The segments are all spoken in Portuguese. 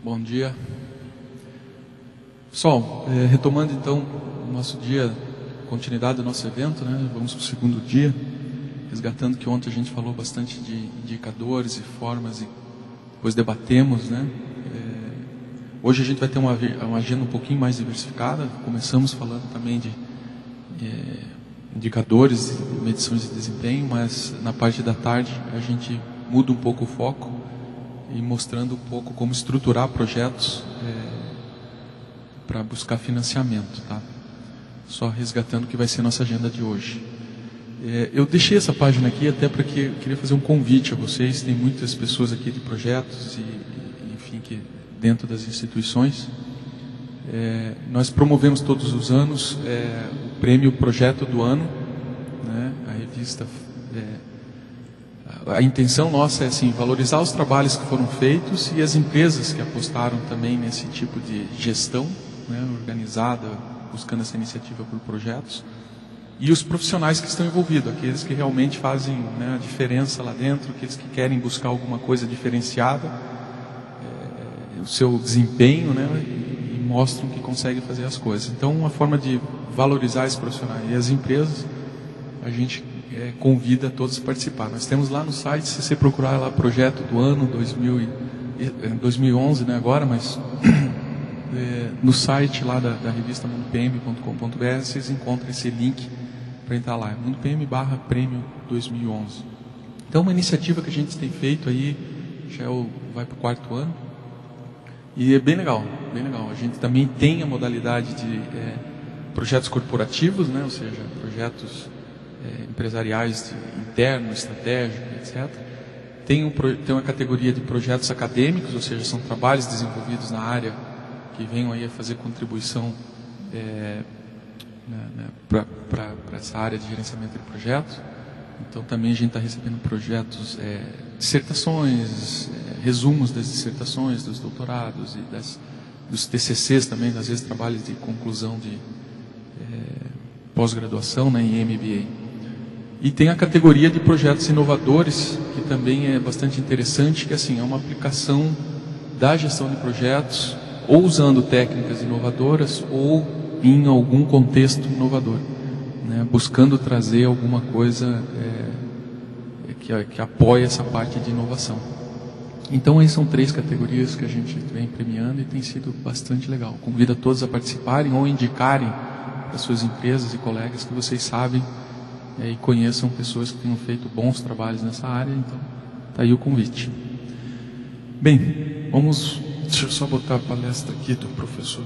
Bom dia. Pessoal, retomando então o nosso dia, continuidade do nosso evento, né? Vamos para o segundo dia, resgatando que ontem a gente falou bastante de indicadores e formas e depois debatemos, né? Hoje a gente vai ter uma agenda um pouquinho mais diversificada. Começamos falando também de indicadores e medições de desempenho, mas na parte da tarde a gente muda um pouco o foco e mostrando um pouco como estruturar projetos para buscar financiamento, tá? Só resgatando o que vai ser a nossa agenda de hoje. Eu deixei essa página aqui até porque eu queria fazer um convite a vocês. Tem muitas pessoas aqui de projetos e enfim, que dentro das instituições. Nós promovemos todos os anos o prêmio Projeto do Ano, né? A revista... A intenção nossa é assim, valorizar os trabalhos que foram feitos e as empresas que apostaram também nesse tipo de gestão, né, organizada, buscando essa iniciativa por projetos, e os profissionais que estão envolvidos, aqueles que realmente fazem, né, a diferença lá dentro, aqueles que querem buscar alguma coisa diferenciada, o seu desempenho, né, e mostram que conseguem fazer as coisas. Então, uma forma de valorizar esses profissionais e as empresas, a gente convida todos a participar. Nós temos lá no site, se você procurar lá Projeto do Ano 2011, né, agora, mas no site lá da revista mundopm.com.br vocês encontram esse link para entrar lá, mundopm/prêmio 2011. Então, uma iniciativa que a gente tem feito aí, já vai para o 4º ano, e é bem legal, bem legal. A gente também tem a modalidade de projetos corporativos, né, ou seja, projetos empresariais internos, estratégicos, etc. Tem uma categoria de projetos acadêmicos, ou seja, são trabalhos desenvolvidos na área que venham aí a fazer contribuição para essa área de gerenciamento de projetos. Então também a gente está recebendo projetos, dissertações, resumos das dissertações, dos doutorados e dos TCCs também, às vezes trabalhos de conclusão de pós-graduação, né, em MBA. E tem a categoria de projetos inovadores, que também é bastante interessante, que assim, é uma aplicação da gestão de projetos, ou usando técnicas inovadoras, ou em algum contexto inovador, né, buscando trazer alguma coisa que apoie essa parte de inovação. Então, essas são 3 categorias que a gente vem premiando e tem sido bastante legal. Convido a todos a participarem ou indicarem para suas empresas e colegas que vocês sabem e conheçam pessoas que tenham feito bons trabalhos nessa área. Então, está aí o convite. Bem, deixa eu só botar a palestra aqui do professor.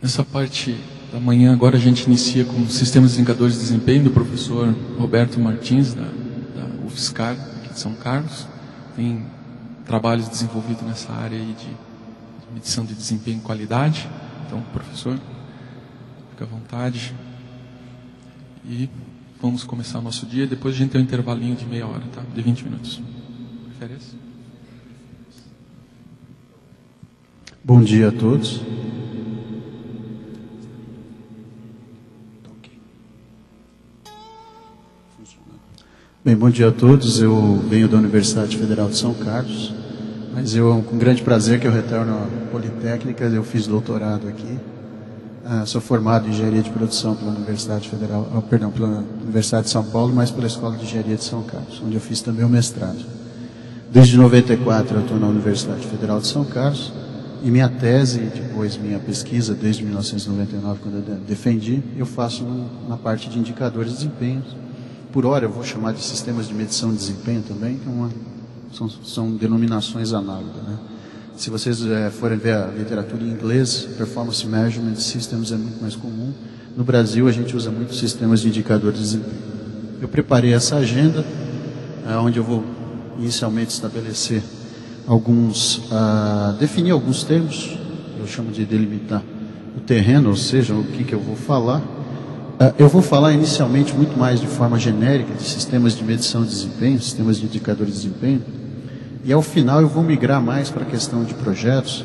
Nessa parte da manhã, agora a gente inicia com sistemas de indicadores de desempenho do professor Roberto Martins, da UFSCar, aqui de São Carlos. Tem trabalhos desenvolvidos nessa área aí de medição de desempenho e qualidade. Então, professor, fica à vontade. E vamos começar o nosso dia. Depois a gente tem um intervalinho de meia hora, tá? De 20 minutos. Preferência? Bom dia a todos. Bem, bom dia a todos. Eu venho da Universidade Federal de São Carlos, mas com grande prazer que eu retorno à Politécnica. Eu fiz doutorado aqui. Sou formado em Engenharia de Produção pela Universidade pela Universidade de São Paulo, mas pela Escola de Engenharia de São Carlos, onde eu fiz também o mestrado. Desde 94 eu estou na Universidade Federal de São Carlos, e minha tese, depois minha pesquisa, desde 1999, quando eu defendi, eu faço na parte de indicadores de desempenho. Por hora eu vou chamar de sistemas de medição de desempenho também, que são denominações análogas, né? Se vocês forem ver a literatura em inglês, Performance Measurement Systems é muito mais comum. No Brasil a gente usa muito sistemas de indicadores de desempenho. Eu preparei essa agenda, onde eu vou inicialmente estabelecer definir alguns termos, eu chamo de delimitar o terreno, ou seja, o que eu vou falar. Eu vou falar inicialmente muito mais de forma genérica de sistemas de medição de desempenho, sistemas de indicadores de desempenho, e ao final eu vou migrar mais para a questão de projetos.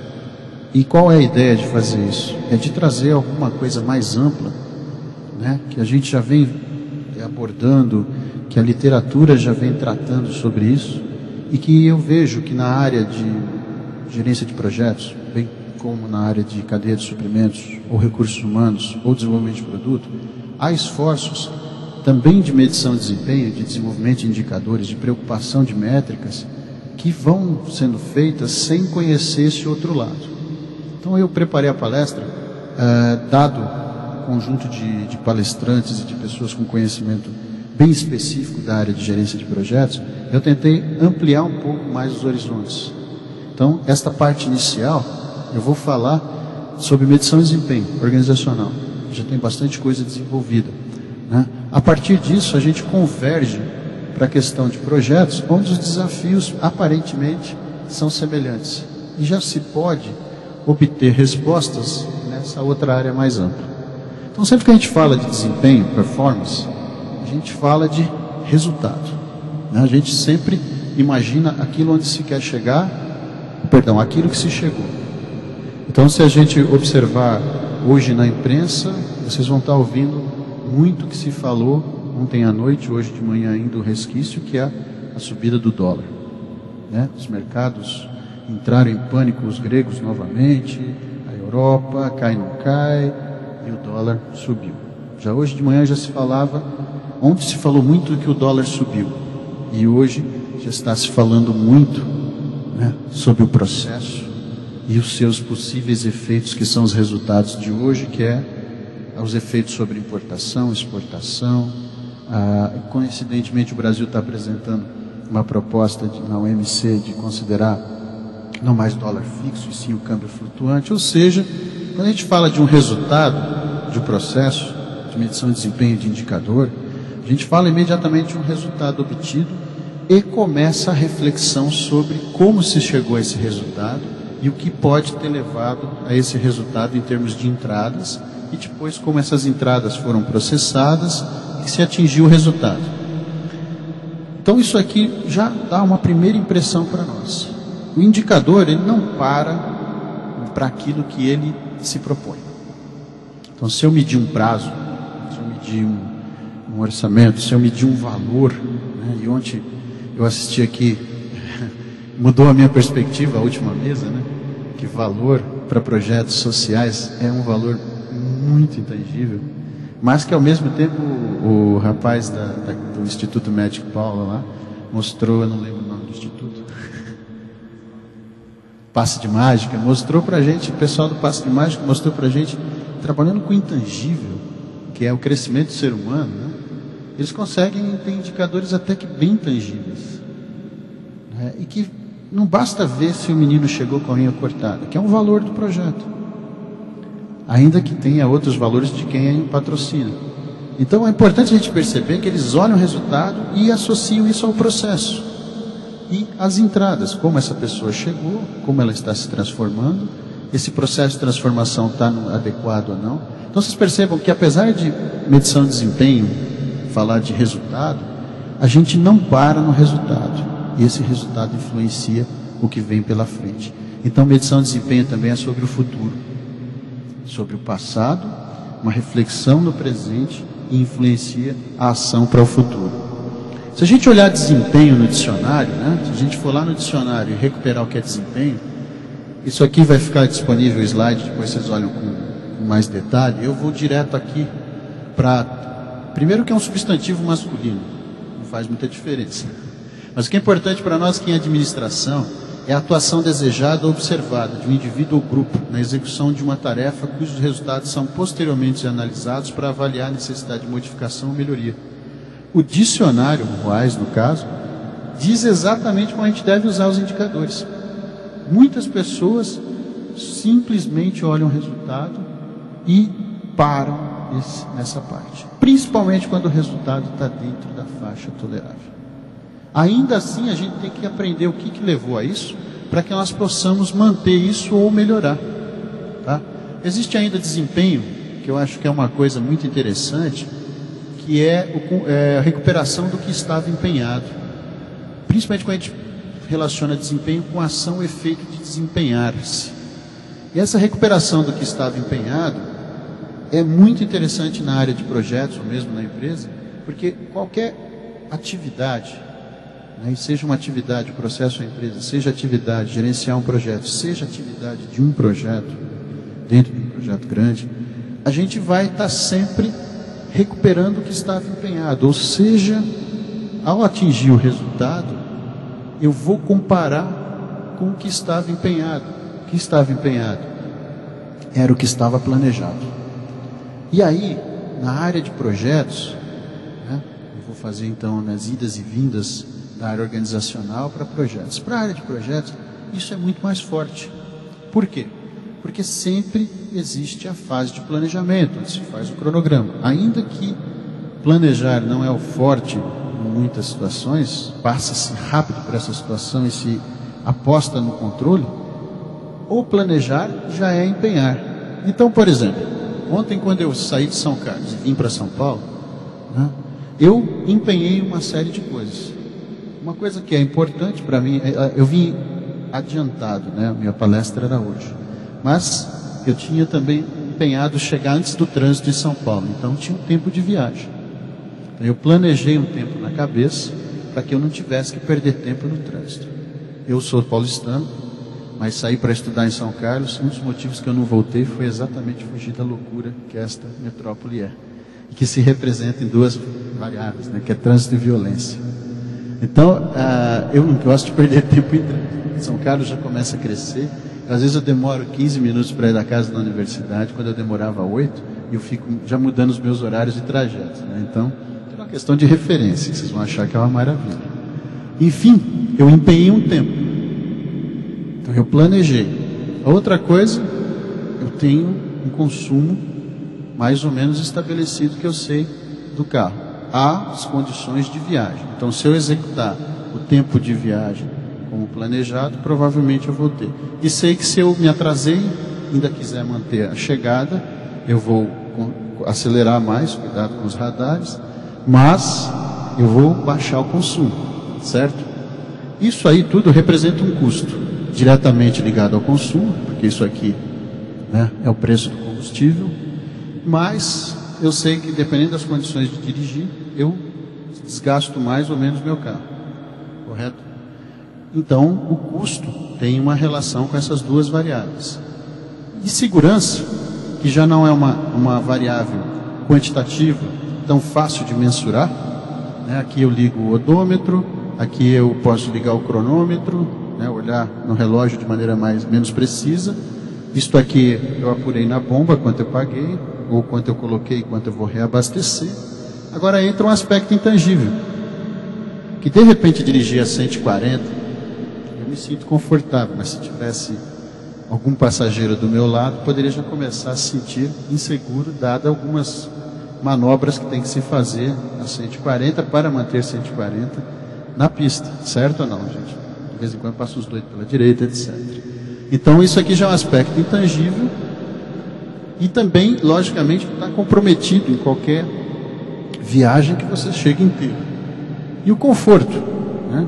E qual é a ideia de fazer isso? É de trazer alguma coisa mais ampla, né, que a gente já vem abordando, que a literatura já vem tratando sobre isso, e que eu vejo que na área de gerência de projetos, bem como na área de cadeia de suprimentos, ou recursos humanos, ou desenvolvimento de produto, há esforços também de medição de desempenho, de desenvolvimento de indicadores, de preocupação de métricas, que vão sendo feitas sem conhecer esse outro lado. Então eu preparei a palestra, dado um conjunto de palestrantes e de pessoas com conhecimento bem específico da área de gerência de projetos, eu tentei ampliar um pouco mais os horizontes. Então, esta parte inicial, eu vou falar sobre medição de desempenho organizacional. Já tem bastante coisa desenvolvida, né? A partir disso, a gente converge para a questão de projetos, onde os desafios, aparentemente, são semelhantes. E já se pode obter respostas nessa outra área mais ampla. Então, sempre que a gente fala de desempenho, performance, a gente fala de resultado, né? A gente sempre imagina aquilo onde se quer chegar, aquilo que se chegou. Então, se a gente observar hoje na imprensa, vocês vão estar ouvindo muito que se falou ontem à noite, hoje de manhã ainda, o resquício, que é a subida do dólar, né? Os mercados entraram em pânico, os gregos novamente, a Europa, cai não cai, e o dólar subiu. Já hoje de manhã já se falava, ontem se falou muito que o dólar subiu, e hoje já está se falando muito, né, sobre o processo e os seus possíveis efeitos, que são os resultados de hoje, que é os efeitos sobre importação, exportação. Coincidentemente, o Brasil está apresentando uma proposta na OMC de considerar não mais dólar fixo, e sim o câmbio flutuante. Ou seja, quando a gente fala de um resultado de um processo de medição de desempenho de indicador, a gente fala imediatamente de um resultado obtido e começa a reflexão sobre como se chegou a esse resultado e o que pode ter levado a esse resultado em termos de entradas, e depois como essas entradas foram processadas e se atingiu o resultado. Então isso aqui já dá uma primeira impressão para nós. O indicador, ele não para aquilo que ele se propõe. Então, se eu medir um prazo, se eu medir um orçamento, se eu medir um valor, né, e ontem eu assisti aqui, mudou a minha perspectiva, a última mesa, né, que valor para projetos sociais é um valor muito intangível, mas que ao mesmo tempo o rapaz do Instituto Médico Paula lá mostrou, eu não lembro o nome do instituto, Passe de Mágica, mostrou para a gente, o pessoal do Passe de Mágica mostrou para a gente, trabalhando com o intangível, que é o crescimento do ser humano, né? Eles conseguem ter indicadores até que bem tangíveis, né? E que não basta ver se o menino chegou com a unha cortada, que é um valor do projeto, ainda que tenha outros valores de quem patrocina. Então é importante a gente perceber que eles olham o resultado e associam isso ao processo e às entradas, como essa pessoa chegou, como ela está se transformando, esse processo de transformação está adequado ou não. Então vocês percebam que, apesar de medição de desempenho falar de resultado, a gente não para no resultado, e esse resultado influencia o que vem pela frente. Então medição de desempenho também é sobre o futuro, sobre o passado, uma reflexão no presente, e influencia a ação para o futuro. Se a gente olhar desempenho no dicionário, né, se a gente for lá no dicionário e recuperar o que é desempenho, isso aqui vai ficar disponível o slide, depois vocês olham com mais detalhe. Eu vou direto aqui para... Primeiro que é um substantivo masculino, não faz muita diferença. Mas o que é importante para nós que em administração é a atuação desejada ou observada de um indivíduo ou grupo na execução de uma tarefa cujos resultados são posteriormente analisados para avaliar a necessidade de modificação ou melhoria. O dicionário, o ROAS no caso, diz exatamente como a gente deve usar os indicadores. Muitas pessoas simplesmente olham o resultado e param nessa parte, principalmente quando o resultado está dentro da faixa tolerável. Ainda assim, a gente tem que aprender o que levou a isso, para que nós possamos manter isso ou melhorar, tá? Existe ainda desempenho que eu acho que é uma coisa muito interessante, que é a recuperação do que estava empenhado. Principalmente quando a gente relaciona desempenho com ação ou efeito de desempenhar-se. E essa recuperação do que estava empenhado é muito interessante na área de projetos, ou mesmo na empresa, porque qualquer atividade, né, e seja uma atividade, o processo da empresa, seja atividade, gerenciar um projeto, seja atividade de um projeto, dentro de um projeto grande, a gente vai estar sempre recuperando o que estava empenhado. Ou seja, ao atingir o resultado, eu vou comparar com o que estava empenhado. O que estava empenhado era o que estava planejado. E aí, na área de projetos, né, eu vou fazer então nas idas e vindas da área organizacional para projetos. Para a área de projetos, isso é muito mais forte. Por quê? Porque sempre existe a fase de planejamento, onde se faz o cronograma. Ainda que planejar não é o forte em muitas situações, passa-se rápido para essa situação e se aposta no controle, ou planejar já é empenhar. Então, por exemplo, ontem quando eu saí de São Carlos e vim para São Paulo, né, eu empenhei uma série de coisas. Uma coisa que é importante para mim, eu vim adiantado, né, a minha palestra era hoje. Mas eu tinha também empenhado chegar antes do trânsito em São Paulo, então tinha um tempo de viagem. Então, eu planejei um tempo na cabeça para que eu não tivesse que perder tempo no trânsito. Eu sou paulistano, mas saí para estudar em São Carlos. Um dos motivos que eu não voltei foi exatamente fugir da loucura que esta metrópole é, e que se representa em duas variáveis, né, que é trânsito e violência. Então, eu não gosto de perder tempo em trânsito. São Carlos já começa a crescer. Às vezes eu demoro 15 minutos para ir da casa da universidade, quando eu demorava 8, e eu fico já mudando os meus horários de trajeto, né? Então, é uma questão de referência, vocês vão achar que é uma maravilha. Enfim, eu empenhei um tempo. Então eu planejei. A outra coisa, eu tenho um consumo mais ou menos estabelecido que eu sei do carro. Há as condições de viagem. Então, se eu executar o tempo de viagem como planejado, provavelmente eu vou ter. E sei que se eu me atrasei, ainda quiser manter a chegada, eu vou acelerar mais, cuidado com os radares, mas eu vou baixar o consumo, certo? Isso aí tudo representa um custo diretamente ligado ao consumo, porque isso aqui, né, é o preço do combustível, mas eu sei que dependendo das condições de dirigir, eu desgasto mais ou menos meu carro, correto? Então, o custo tem uma relação com essas duas variáveis. E segurança, que já não é uma variável quantitativa tão fácil de mensurar, né? Aqui eu ligo o odômetro, aqui eu posso ligar o cronômetro, né? Olhar no relógio de maneira menos precisa. Isto aqui eu apurei na bomba quanto eu paguei, ou quanto eu coloquei, quanto eu vou reabastecer. Agora entra um aspecto intangível, que de repente dirigir a 140, eu me sinto confortável, mas se tivesse algum passageiro do meu lado, poderia já começar a se sentir inseguro, dado algumas manobras que tem que se fazer a 140 para manter 140 na pista, certo ou não, gente? De vez em quando passa os doidos pela direita, etc. Então isso aqui já é um aspecto intangível e também, logicamente, está comprometido em qualquer viagem que você chegue inteiro. E o conforto, né?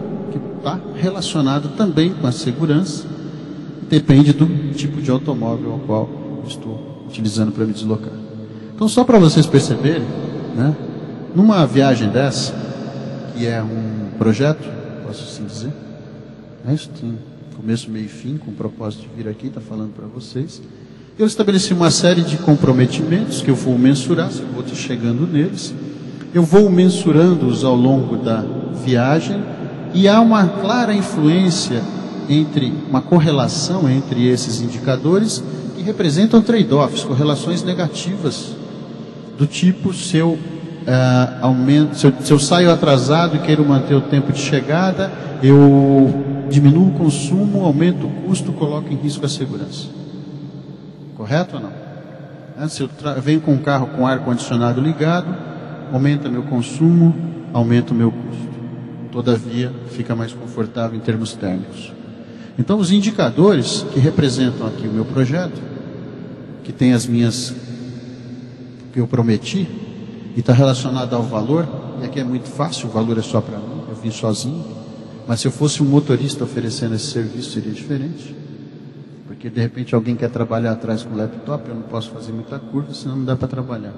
Está relacionado também com a segurança, depende do tipo de automóvel ao qual estou utilizando para me deslocar. Então, só para vocês perceberem, né, numa viagem dessa, que é um projeto, posso assim dizer, né, isso tem começo, meio e fim, com o propósito de vir aqui, estar falando para vocês, eu estabeleci uma série de comprometimentos que eu vou mensurar, se eu vou chegando neles, eu vou mensurando-os ao longo da viagem, e há uma clara influência uma correlação entre esses indicadores que representam trade-offs, correlações negativas, do tipo, se eu saio atrasado e quero manter o tempo de chegada, eu diminuo o consumo, aumento o custo, coloco em risco a segurança. Correto ou não? Se eu venho com um carro com ar-condicionado ligado, aumenta meu consumo, aumenta o meu custo. Todavia, fica mais confortável em termos térmicos. Então, os indicadores que representam aqui o meu projeto, que tem as minhas que eu prometi, e está relacionado ao valor, e aqui é muito fácil, o valor é só para mim, eu vim sozinho, mas se eu fosse um motorista oferecendo esse serviço seria diferente, porque de repente alguém quer trabalhar atrás com o laptop, eu não posso fazer muita curva, senão não dá para trabalhar.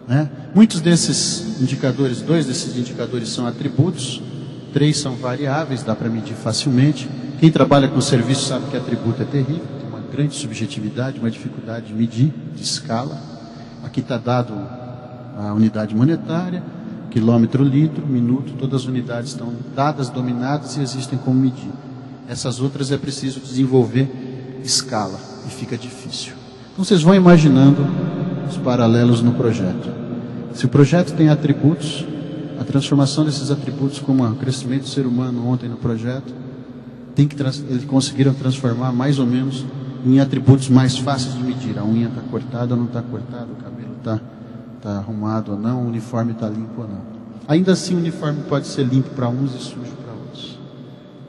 Né? Muitos desses indicadores, 2 desses indicadores são atributos, 3 são variáveis, dá para medir facilmente. Quem trabalha com serviço sabe que atributo é terrível, tem uma grande subjetividade, uma dificuldade de medir, de escala. Aqui está dado a unidade monetária, quilômetro, litro, minuto, todas as unidades estão dadas, dominadas e existem como medir. Essas outras é preciso desenvolver escala e fica difícil. Então vocês vão imaginando os paralelos no projeto. Se o projeto tem atributos, a transformação desses atributos, como o crescimento do ser humano ontem no projeto, eles conseguiram transformar mais ou menos em atributos mais fáceis de medir. A unha está cortada ou não está cortada, o cabelo está arrumado ou não, o uniforme está limpo ou não. Ainda assim, o uniforme pode ser limpo para uns e sujo para outros.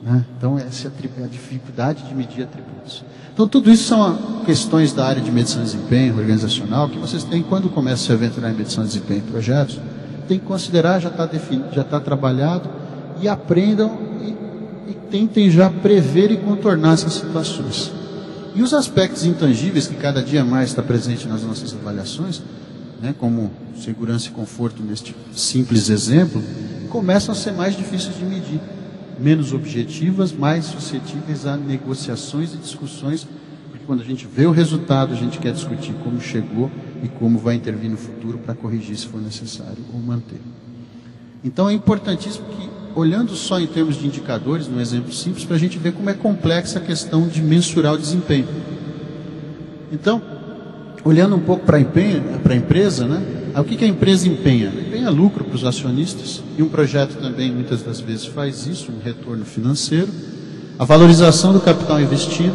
Né? Então, essa é a dificuldade de medir atributos. Então, tudo isso são questões da área de medição de desempenho organizacional que vocês têm, quando começam a se aventurar em medição de desempenho em projetos, tem que considerar, já está definido, já está trabalhado, e aprendam e tentem já prever e contornar essas situações. E os aspectos intangíveis, que cada dia mais está presente nas nossas avaliações, né, como segurança e conforto neste simples exemplo, começam a ser mais difíceis de medir, menos objetivas, mais suscetíveis a negociações e discussões, porque quando a gente vê o resultado, a gente quer discutir como chegou e como vai intervir no futuro para corrigir se for necessário ou manter. Então é importantíssimo que, olhando só em termos de indicadores, num exemplo simples, para a gente ver como é complexa a questão de mensurar o desempenho. Então, olhando um pouco para a empresa, né? O que a empresa empenha? Empenha lucro para os acionistas, e um projeto também muitas das vezes faz isso, um retorno financeiro, a valorização do capital investido,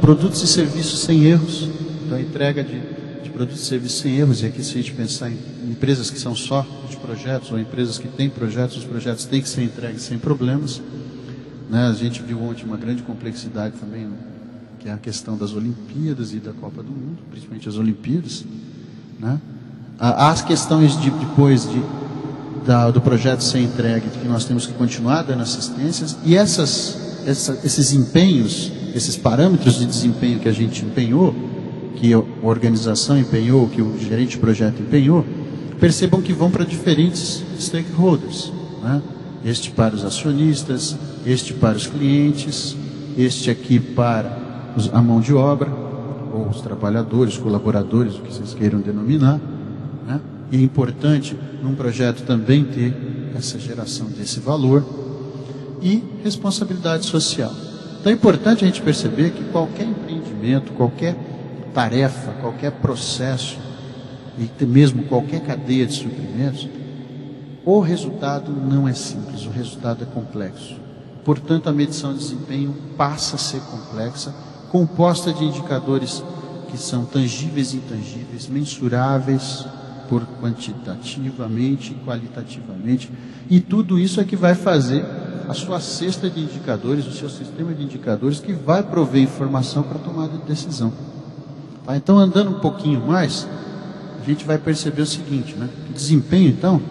produtos e serviços sem erros, então a entrega de produtos e serviços sem erros, e aqui se a gente pensar em empresas que são só de projetos, ou empresas que têm projetos, os projetos têm que ser entregues sem problemas. Né? A gente viu ontem uma grande complexidade também, que é a questão das Olimpíadas e da Copa do Mundo, principalmente as Olimpíadas. Né? As questões depois do projeto ser entregue, que nós temos que continuar dando assistências, e esses empenhos, esses parâmetros de desempenho que a gente empenhou, que a organização empenhou, que o gerente de projeto empenhou, percebam que vão para diferentes stakeholders. Né? Este para os acionistas, este para os clientes, este aqui para a mão de obra, ou os trabalhadores, colaboradores, o que vocês queiram denominar. Né? E é importante, num projeto, também ter essa geração desse valor e responsabilidade social. Então é importante a gente perceber que qualquer empreendimento, qualquer tarefa, qualquer processo, e mesmo qualquer cadeia de suprimentos, o resultado não é simples, o resultado é complexo. Portanto, a medição de desempenho passa a ser complexa, composta de indicadores que são tangíveis e intangíveis, mensuráveis por quantitativamente e qualitativamente, e tudo isso é que vai fazer a sua cesta de indicadores, o seu sistema de indicadores, que vai prover informação para a tomada de decisão. Tá? Então, andando um pouquinho mais, a gente vai perceber o seguinte, né? Que desempenho, então,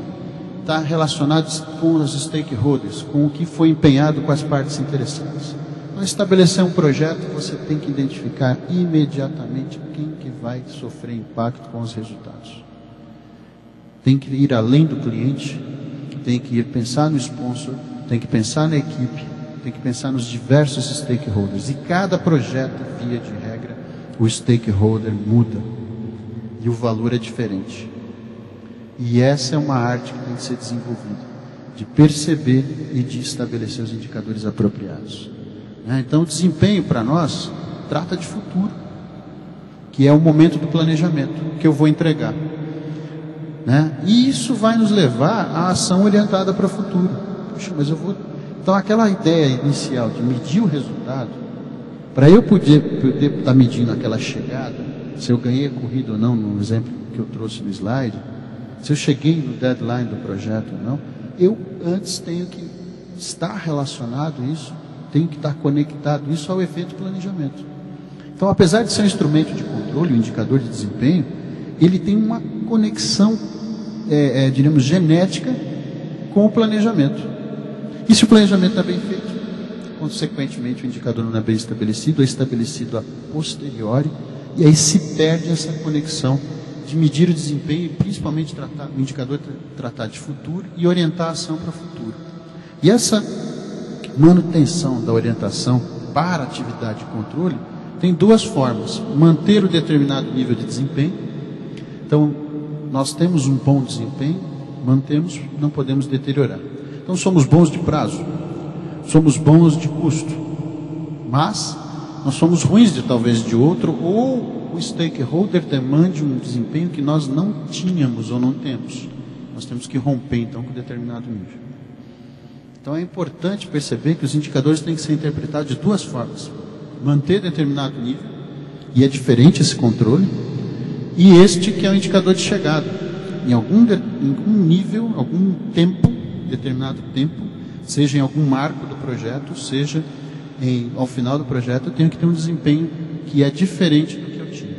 está relacionado com os stakeholders, com o que foi empenhado com as partes interessadas. Para estabelecer um projeto, você tem que identificar imediatamente quem que vai sofrer impacto com os resultados. Tem que ir além do cliente, tem que ir pensar no sponsor, tem que pensar na equipe, tem que pensar nos diversos stakeholders. E cada projeto, via de regra, o stakeholder muda e o valor é diferente. E essa é uma arte que tem que ser desenvolvida, de perceber e de estabelecer os indicadores apropriados. Então, o desempenho para nós trata de futuro, que é o momento do planejamento que eu vou entregar. E isso vai nos levar à ação orientada para o futuro. Puxa, mas eu vou... Então, aquela ideia inicial de medir o resultado, para eu poder estar medindo aquela chegada, se eu ganhei a corrida ou não, no exemplo que eu trouxe no slide, se eu cheguei no deadline do projeto ou não, eu antes tenho que estar relacionado isso, tenho que estar conectado isso ao efeito planejamento. Então, apesar de ser um instrumento de controle, um indicador de desempenho, ele tem uma conexão, diríamos, genética com o planejamento. E se o planejamento está bem feito, consequentemente o indicador não é bem estabelecido, é estabelecido a posteriori, e aí se perde essa conexão de medir o desempenho e principalmente o indicador tratar de futuro e orientar a ação para o futuro. E essa manutenção da orientação para atividade de controle tem duas formas: manter o determinado nível de desempenho. Então, nós temos um bom desempenho, mantemos, não podemos deteriorar. Então, somos bons de prazo, somos bons de custo, mas nós somos ruins de talvez de outro, ou o stakeholder demande um desempenho que nós não tínhamos ou não temos. Nós temos que romper, então, com determinado nível. Então, é importante perceber que os indicadores têm que ser interpretados de duas formas: manter determinado nível, e é diferente esse controle, e este que é o indicador de chegada. Em algum nível, algum tempo, determinado tempo, seja em algum marco do projeto, seja ao final do projeto, eu tenho que ter um desempenho que é diferente do que eu tinha.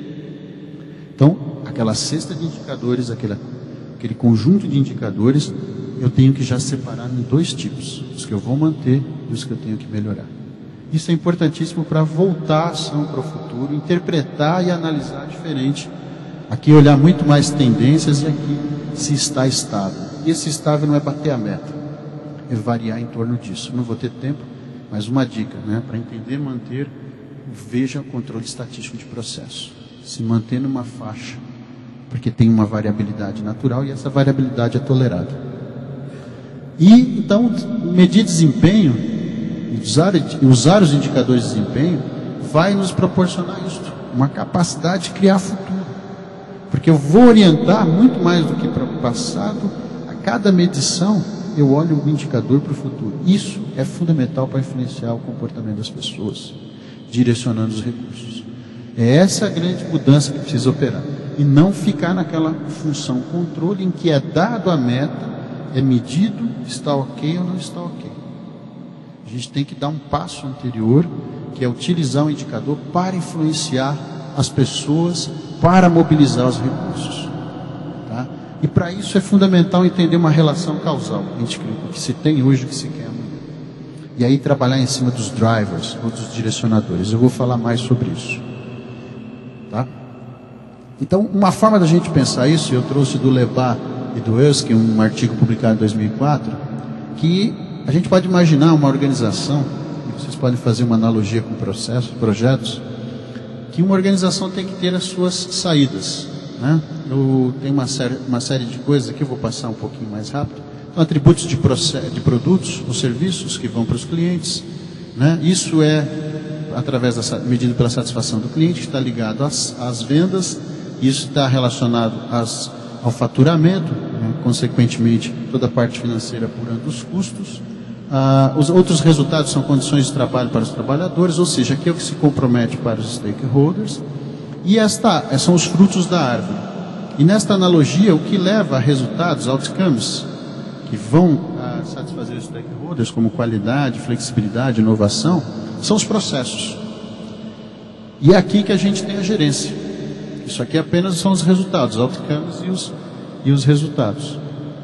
Então, aquela cesta de indicadores, aquele conjunto de indicadores, eu tenho que já separar em dois tipos: os que eu vou manter e os que eu tenho que melhorar. Isso é importantíssimo para voltar a ação para o futuro, interpretar e analisar diferente. Aqui olhar muito mais tendências e aqui se está estável. E esse estável não é bater a meta, é variar em torno disso. Não vou ter tempo, mas uma dica, né? Para entender, manter, veja o controle estatístico de processo. Se manter numa faixa, porque tem uma variabilidade natural e essa variabilidade é tolerada. E, então, medir desempenho, usar os indicadores de desempenho, vai nos proporcionar isso, uma capacidade de criar futuro. Porque eu vou orientar muito mais do que para o passado. A cada medição, eu olho um indicador para o futuro. Isso é fundamental para influenciar o comportamento das pessoas, direcionando os recursos. É essa a grande mudança que precisa operar. E não ficar naquela função controle em que é dado a meta, é medido, está ok ou não está ok. A gente tem que dar um passo anterior, que é utilizar o indicador para influenciar as pessoas, para mobilizar os recursos. Tá? E para isso é fundamental entender uma relação causal entre o que se tem hoje e o que se quer amanhã. E aí trabalhar em cima dos drivers, ou dos direcionadores. Eu vou falar mais sobre isso. Tá? Então, uma forma da gente pensar isso, eu trouxe do Lebas e do Erskine, um artigo publicado em 2004, que a gente pode imaginar uma organização, e vocês podem fazer uma analogia com processos, projetos, que uma organização tem que ter as suas saídas. Né? Tem uma série de coisas aqui, eu vou passar um pouquinho mais rápido. Então, atributos de produtos ou serviços que vão para os clientes. Né? Isso é medido pela satisfação do cliente, que está ligado às vendas. Isso está relacionado ao faturamento, né? Consequentemente, toda a parte financeira apurando os custos. Os outros resultados são condições de trabalho para os trabalhadores, ou seja, aqui é o que se compromete para os stakeholders. E são os frutos da árvore. E nesta analogia, o que leva a resultados, outcomes, que vão satisfazer os stakeholders, como qualidade, flexibilidade, inovação, são os processos. E é aqui que a gente tem a gerência. Isso aqui apenas são os resultados, outcomes e os resultados.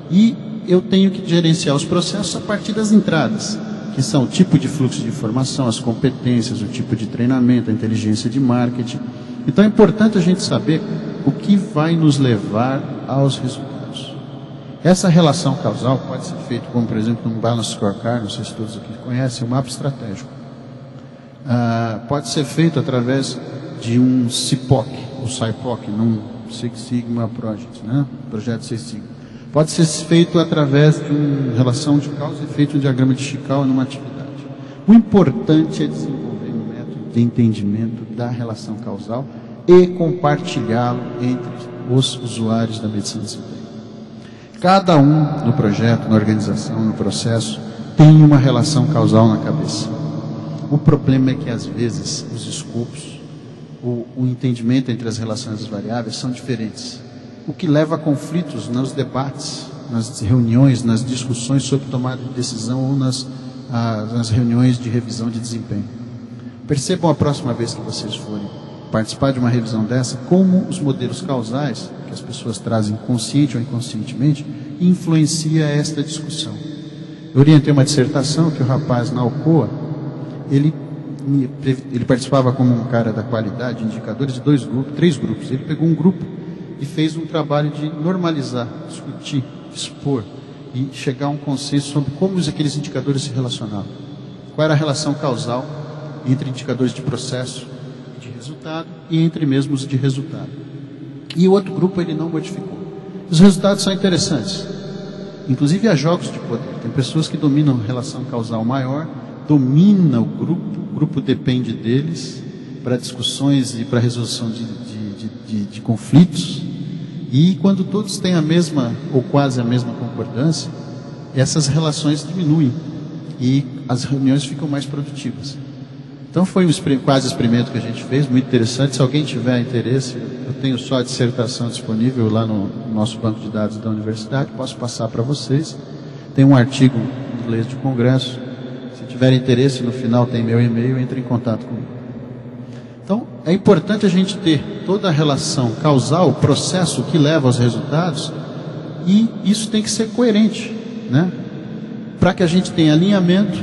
E eu tenho que gerenciar os processos a partir das entradas, que são o tipo de fluxo de informação, as competências, o tipo de treinamento, a inteligência de marketing. Então é importante a gente saber o que vai nos levar aos resultados. Essa relação causal pode ser feita, como por exemplo, num Balance Scorecard, não sei se todos aqui conhecem, um mapa estratégico. Pode ser feito através de um CIPOC, ou SIPOC, num Six Sigma Project, né? Projeto Six Sigma. Pode ser feito através de uma relação de causa e efeito, um diagrama de Chicago numa atividade. O importante é desenvolver um método de entendimento da relação causal e compartilhá-lo entre os usuários da medicina de desempenho. Cada um no projeto, na organização, no processo, tem uma relação causal na cabeça. O problema é que, às vezes, os escopos, o entendimento entre as relações das variáveis são diferentes. O que leva a conflitos nos debates, nas reuniões, nas discussões sobre tomada de decisão ou nas reuniões de revisão de desempenho. Percebam a próxima vez que vocês forem participar de uma revisão dessa, como os modelos causais, que as pessoas trazem consciente ou inconscientemente, influencia esta discussão. Eu orientei uma dissertação que o rapaz na Alcoa, ele participava como um cara da qualidade, indicadores de 3 grupos. Ele pegou um grupo e fez um trabalho de normalizar, discutir, expor e chegar a um consenso sobre como aqueles indicadores se relacionavam. Qual era a relação causal entre indicadores de processo e de resultado e entre mesmos de resultado. E o outro grupo ele não modificou. Os resultados são interessantes. Inclusive há jogos de poder. Tem pessoas que dominam a relação causal maior, domina o grupo depende deles para discussões e para resolução de conflitos. E quando todos têm a mesma ou quase a mesma concordância, essas relações diminuem e as reuniões ficam mais produtivas. Então foi quase experimento que a gente fez, muito interessante. Se alguém tiver interesse, eu tenho só a dissertação disponível lá no nosso banco de dados da universidade, posso passar para vocês. Tem um artigo em inglês de congresso. Se tiver interesse, no final tem meu e-mail, entre em contato comigo. Então é importante a gente ter toda a relação causal, o processo que leva aos resultados, e isso tem que ser coerente, né? Para que a gente tenha alinhamento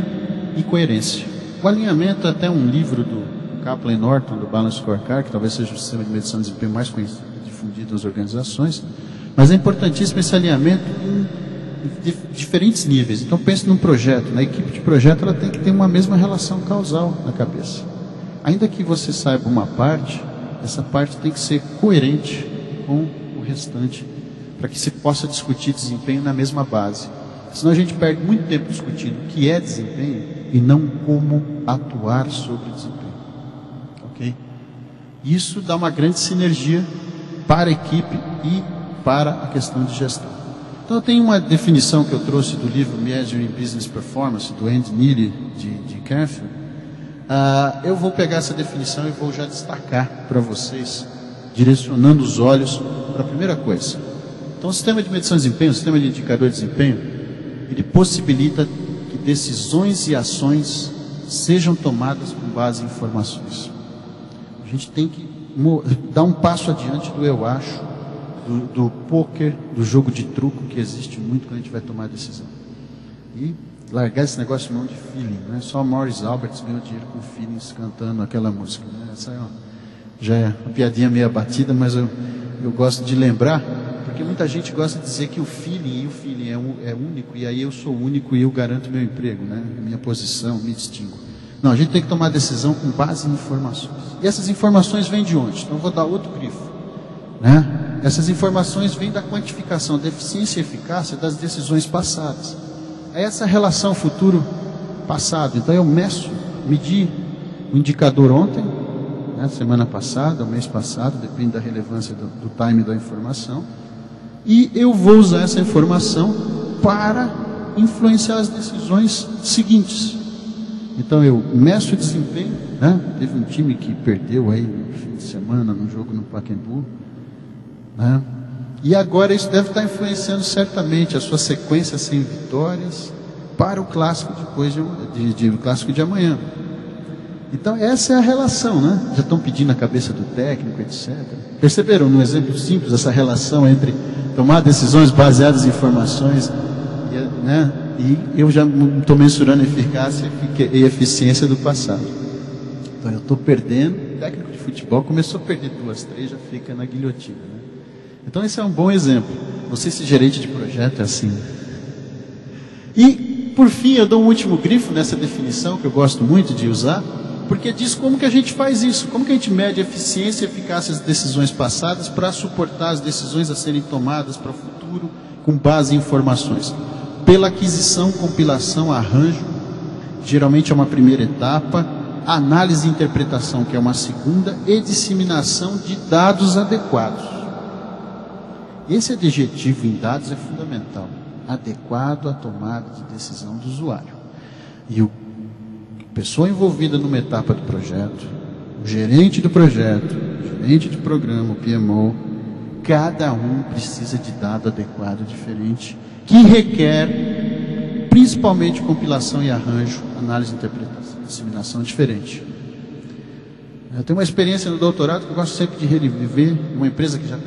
e coerência. O alinhamento é até um livro do Kaplan e Norton, do Balance Scorecard, que talvez seja o sistema de medição de desempenho mais conhecido e difundido nas organizações, mas é importantíssimo esse alinhamento em diferentes níveis. Então pense num projeto, na equipe de projeto ela tem que ter uma mesma relação causal na cabeça. Ainda que você saiba uma parte, essa parte tem que ser coerente com o restante, para que se possa discutir desempenho na mesma base. Senão a gente perde muito tempo discutindo o que é desempenho e não como atuar sobre o desempenho. Ok? Isso dá uma grande sinergia para a equipe e para a questão de gestão. Então tem uma definição que eu trouxe do livro Measuring Business Performance, do Andy Neely, de Canfield. Eu vou pegar essa definição e vou já destacar para vocês, direcionando os olhos para a primeira coisa. Então o sistema de medição de desempenho, o sistema de indicador de desempenho, ele possibilita que decisões e ações sejam tomadas com base em informações. A gente tem que dar um passo adiante do eu acho, do poker, do jogo de truco que existe muito quando a gente vai tomar a decisão. E largar esse negócio de mão de feeling, né? Só Morris Alberts ganhou dinheiro com feelings cantando aquela música, né? Essa já é uma piadinha meio abatida, mas eu gosto de lembrar, porque muita gente gosta de dizer que o feeling é único, e aí eu sou único e eu garanto meu emprego, né? Minha posição, me distingo. Não, a gente tem que tomar decisão com base em informações. E essas informações vêm de onde? Então eu vou dar outro grifo, né? Essas informações vêm da quantificação da eficiência e eficácia das decisões passadas. É essa relação futuro-passado. Então eu medi o indicador ontem, né, semana passada, o mês passado, depende da relevância do time da informação, e eu vou usar essa informação para influenciar as decisões seguintes. Então eu meço o desempenho, né? Teve um time que perdeu aí no fim de semana no jogo no Pacaembu, né? E agora isso deve estar influenciando certamente a sua sequência sem vitórias para o clássico clássico de amanhã. Então essa é a relação, né? Já estão pedindo a cabeça do técnico, etc. Perceberam no exemplo simples essa relação entre tomar decisões baseadas em informações, né? E eu já estou mensurando a eficácia e eficiência do passado. Então eu estou perdendo, o técnico de futebol começou a perder 2, 3, já fica na guilhotina, né? Então esse é um bom exemplo. Você ser gerente de projeto é assim. E por fim eu dou um último grifo nessa definição que eu gosto muito de usar, porque diz como que a gente faz isso, como que a gente mede a eficiência e eficácia das decisões passadas para suportar as decisões a serem tomadas para o futuro com base em informações. Pela aquisição, compilação, arranjo, geralmente é uma primeira etapa, análise e interpretação, que é uma segunda, e disseminação de dados adequados. Esse adjetivo em dados é fundamental, adequado à tomada de decisão do usuário. E a pessoa envolvida numa etapa do projeto, o gerente do projeto, o gerente de programa, o PMO, cada um precisa de dado adequado diferente, que requer principalmente compilação e arranjo, análise e interpretação, disseminação diferente. Eu tenho uma experiência no doutorado que eu gosto sempre de reviver, uma empresa que já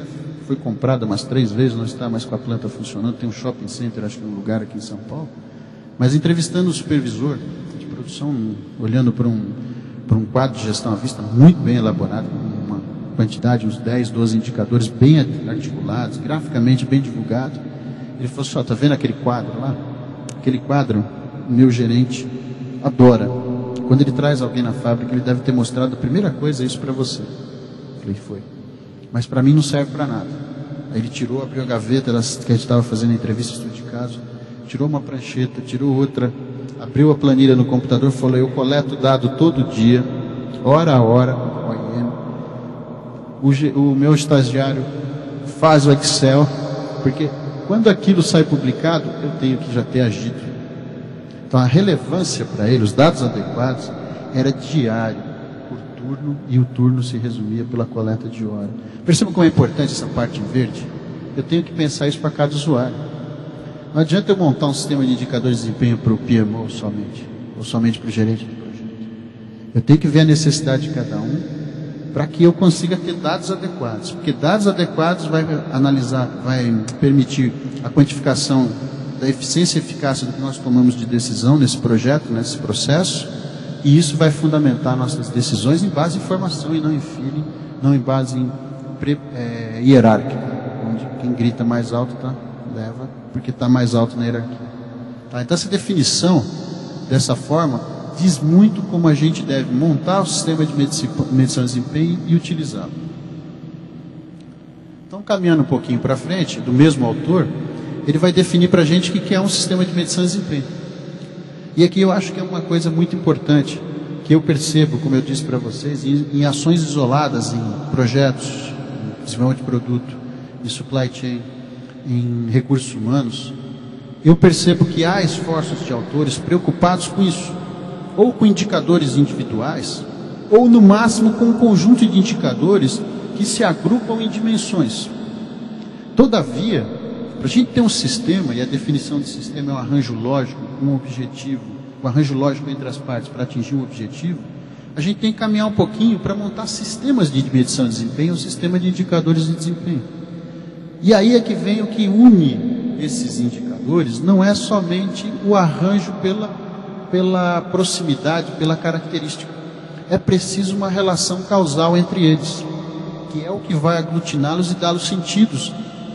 foi comprada umas 3 vezes, não está mais com a planta funcionando, tem um shopping center, acho que em um lugar aqui em São Paulo. Mas entrevistando o supervisor de produção, olhando para um quadro de gestão à vista muito bem elaborado, com uma quantidade, uns 10, 12 indicadores bem articulados, graficamente bem divulgado, ele falou assim, está vendo aquele quadro lá? Aquele quadro, o meu gerente adora. Quando ele traz alguém na fábrica, ele deve ter mostrado a primeira coisa isso para você. Eu falei, foi. Mas para mim não serve para nada. Aí ele tirou, abriu a gaveta, que a gente estava fazendo a entrevista, estudo de caso, tirou uma prancheta, tirou outra, abriu a planilha no computador, falou, eu coleto dado todo dia, hora a hora, OIM. O meu estagiário faz o Excel, porque quando aquilo sai publicado, eu tenho que já ter agido. Então a relevância para ele, os dados adequados, era diário, por turno, e o turno se resumia pela coleta de hora. Perceba como é importante essa parte em verde? Eu tenho que pensar isso para cada usuário. Não adianta eu montar um sistema de indicadores de desempenho para o PMO somente, ou somente para o gerente de projeto. Eu tenho que ver a necessidade de cada um, para que eu consiga ter dados adequados. Porque dados adequados vai permitir a quantificação da eficiência e eficácia do que nós tomamos de decisão nesse projeto, nesse processo, e isso vai fundamentar nossas decisões em base em informação e não em feeling, não em base hierárquica, onde quem grita mais alto leva, porque está mais alto na hierarquia. Tá? Então essa definição, dessa forma, diz muito como a gente deve montar o sistema de medição de desempenho e utilizá-lo. Então, caminhando um pouquinho para frente, do mesmo autor, ele vai definir para a gente o que é um sistema de medição de desempenho. E aqui eu acho que é uma coisa muito importante, que eu percebo, como eu disse para vocês, em ações isoladas, em projetos, em desenvolvimento de produto, em supply chain, em recursos humanos, eu percebo que há esforços de autores preocupados com isso, ou com indicadores individuais, ou no máximo com um conjunto de indicadores que se agrupam em dimensões. Todavia, para a gente ter um sistema, e a definição de sistema é um arranjo lógico, um objetivo, um arranjo lógico entre as partes para atingir um objetivo, a gente tem que caminhar um pouquinho para montar sistemas de medição de desempenho, um sistema de indicadores de desempenho. E aí é que vem o que une esses indicadores, não é somente o arranjo pela proximidade, pela característica. É preciso uma relação causal entre eles, que é o que vai aglutiná-los e dá-los sentidos.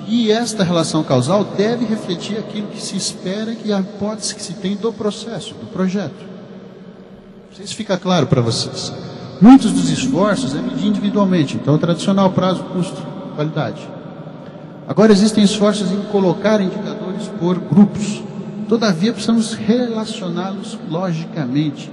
E esta relação causal deve refletir aquilo que se espera e a hipótese que se tem do processo, do projeto. Não sei se fica claro para vocês. Muitos dos esforços é medir individualmente. Então, o tradicional prazo, custo, qualidade. Agora, existem esforços em colocar indicadores por grupos. Todavia, precisamos relacioná-los logicamente.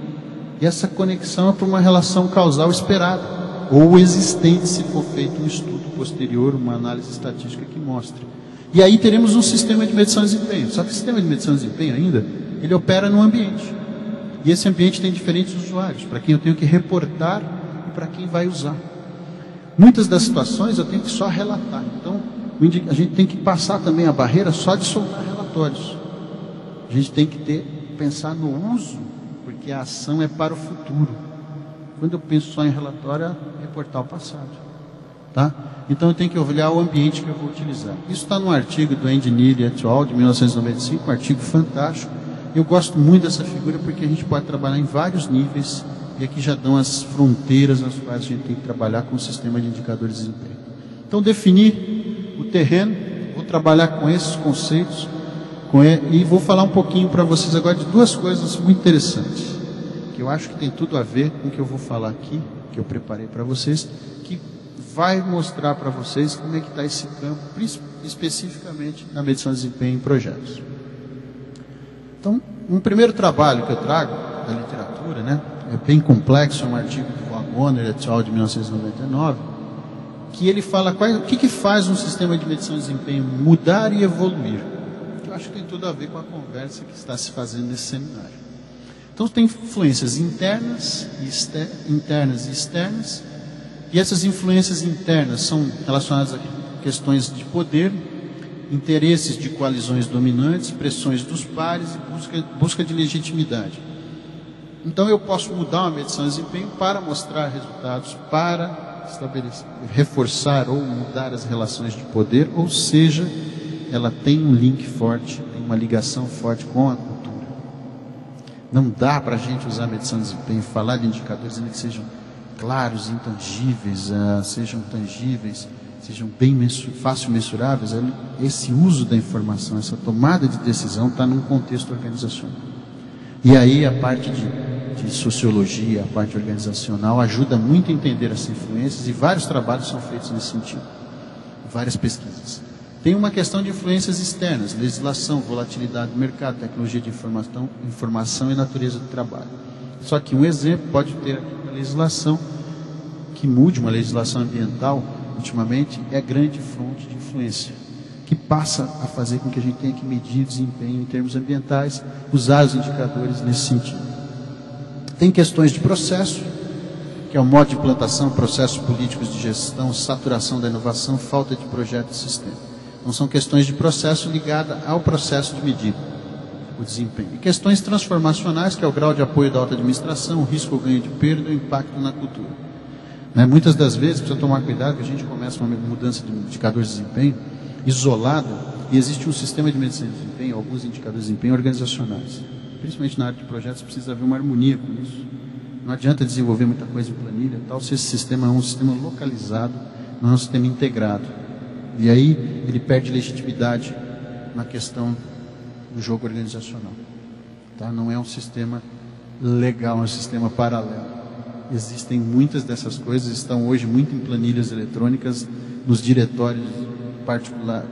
E essa conexão é por uma relação causal esperada, ou existente se for feito um estudo posterior, uma análise estatística que mostre. E aí teremos um sistema de medição de desempenho. Só que o sistema de medição de desempenho ainda, ele opera no ambiente. E esse ambiente tem diferentes usuários, para quem eu tenho que reportar e para quem vai usar. Muitas das situações eu tenho que só relatar. Então, a gente tem que passar também a barreira só de soltar relatórios. A gente tem que pensar no uso, porque a ação é para o futuro. Quando eu penso só em relatório, é reportar o passado. Tá? Então eu tenho que olhar o ambiente que eu vou utilizar. Isso está no artigo do Engineer et al. De 1995, um artigo fantástico. Eu gosto muito dessa figura porque a gente pode trabalhar em vários níveis e aqui já dão as fronteiras nas quais a gente tem que trabalhar com o sistema de indicadores de desempenho. Então definir o terreno, vou trabalhar com esses conceitos e vou falar um pouquinho para vocês agora de duas coisas muito interessantes, que eu acho que tem tudo a ver com o que eu vou falar aqui, que eu preparei para vocês, que vai mostrar para vocês como é que está esse campo, especificamente na medição de desempenho em projetos. Então, um primeiro trabalho que eu trago da literatura, né, é bem complexo, é um artigo do Wagner et al. De 1999, que ele fala o que faz um sistema de medição de desempenho mudar e evoluir. Eu acho que tem tudo a ver com a conversa que está se fazendo nesse seminário. Então, tem influências internas e externas, e essas influências internas são relacionadas a questões de poder, interesses de coalizões dominantes, pressões dos pares e busca de legitimidade. Então, eu posso mudar uma medição de desempenho para mostrar resultados, para reforçar ou mudar as relações de poder, ou seja, ela tem um link forte, tem uma ligação forte com a cultura. Não dá para a gente usar a medição de desempenho, falar de indicadores ainda que sejam claros, intangíveis, sejam tangíveis, sejam bem fácil mensuráveis. Esse uso da informação, essa tomada de decisão está num contexto organizacional. E aí a parte de sociologia, a parte organizacional ajuda muito a entender as influências, e vários trabalhos são feitos nesse sentido, várias pesquisas. Tem uma questão de influências externas, legislação, volatilidade do mercado, tecnologia de informação e natureza do trabalho. Só que um exemplo pode ter aqui uma legislação que mude, uma legislação ambiental, ultimamente, é a grande fonte de influência, que passa a fazer com que a gente tenha que medir desempenho em termos ambientais, usar os indicadores nesse sentido. Tem questões de processo, que é o modo de implantação, processos políticos de gestão, saturação da inovação, falta de projeto de sistema. Então são questões de processo ligadas ao processo de medir o desempenho. E questões transformacionais, que é o grau de apoio da alta administração, o risco ou ganho de perda e o impacto na cultura. Muitas das vezes, precisa tomar cuidado, que a gente começa uma mudança de indicadores de desempenho isolado, e existe um sistema de medição de desempenho, alguns indicadores de desempenho organizacionais. Principalmente na área de projetos, precisa haver uma harmonia com isso. Não adianta desenvolver muita coisa em planilha, tal, se esse sistema é um sistema localizado, não é um sistema integrado. E aí ele perde legitimidade na questão do jogo organizacional. Tá? Não é um sistema legal, é um sistema paralelo. Existem muitas dessas coisas, estão hoje muito em planilhas eletrônicas, nos diretórios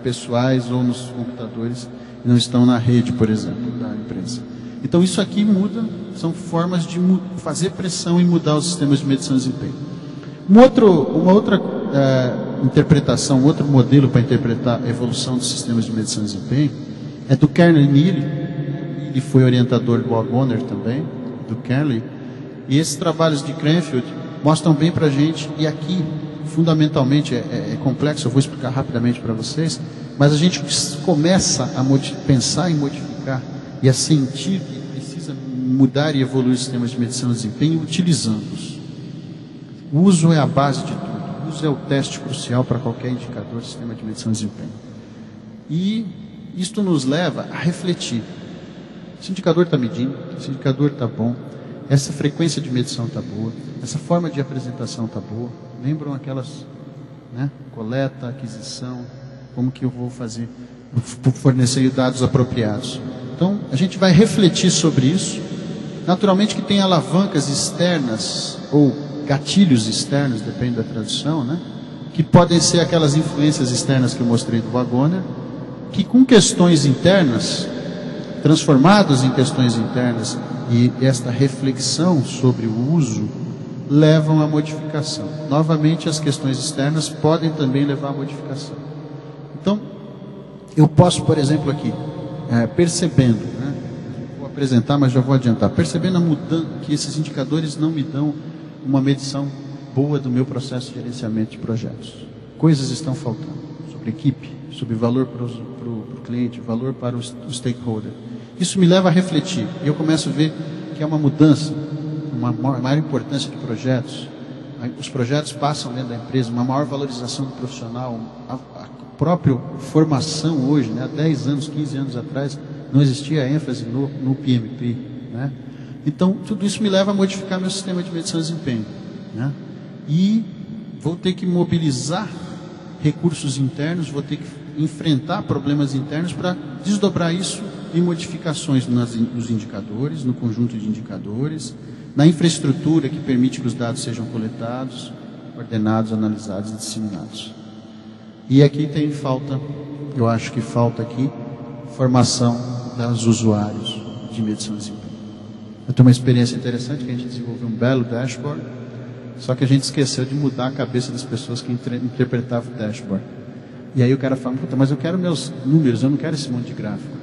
pessoais ou nos computadores, e não estão na rede, por exemplo, da empresa. Então isso aqui muda, são formas de fazer pressão e mudar os sistemas de medição de desempenho. Uma outra interpretação, um outro modelo para interpretar a evolução dos sistemas de medição de desempenho é do Kernel Neely. Ele foi orientador do Wagoner também, do Kernel. E esses trabalhos de Cranfield mostram bem para a gente, e aqui fundamentalmente é complexo, eu vou explicar rapidamente para vocês, mas a gente começa a pensar em modificar e a sentir que precisa mudar e evoluir os sistemas de medição de desempenho utilizando-os. O uso é a base de tudo. O uso é o teste crucial para qualquer indicador do sistema de medição de desempenho. E isto nos leva a refletir. Esse indicador está medindo, esse indicador está bom, essa frequência de medição está boa, essa forma de apresentação está boa. Lembram aquelas, coleta, aquisição, como que eu vou fazer, fornecer dados apropriados. Então, a gente vai refletir sobre isso. Naturalmente que tem alavancas externas, ou gatilhos externos, depende da tradução, que podem ser aquelas influências externas que eu mostrei do Wagoner, que com questões internas, transformados em questões internas, e esta reflexão sobre o uso, levam à modificação. Novamente, as questões externas podem também levar à modificação. Então, eu posso, por exemplo, aqui, percebendo, vou apresentar, mas já vou adiantar, percebendo a mudança, que esses indicadores não me dão uma medição boa do meu processo de gerenciamento de projetos. Coisas estão faltando sobre equipe, sobre valor para o cliente, valor para o stakeholder. Isso me leva a refletir, e eu começo a ver que é uma mudança, uma maior importância de projetos. Os projetos passam dentro da empresa, uma maior valorização do profissional, a própria formação hoje, há 10 anos, 15 anos atrás, não existia ênfase no PMP. Então, tudo isso me leva a modificar meu sistema de medição de desempenho. E vou ter que mobilizar recursos internos, vou ter que enfrentar problemas internos para desdobrar isso em modificações nos indicadores, no conjunto de indicadores, na infraestrutura que permite que os dados sejam coletados, ordenados, analisados e disseminados. E aqui tem falta, eu acho que falta aqui, formação dos usuários de medição de desempenho. Eu tenho uma experiência interessante, que a gente desenvolveu um belo dashboard, só que a gente esqueceu de mudar a cabeça das pessoas que interpretavam o dashboard. E aí o cara fala, puta, mas eu quero meus números, eu não quero esse monte de gráfico.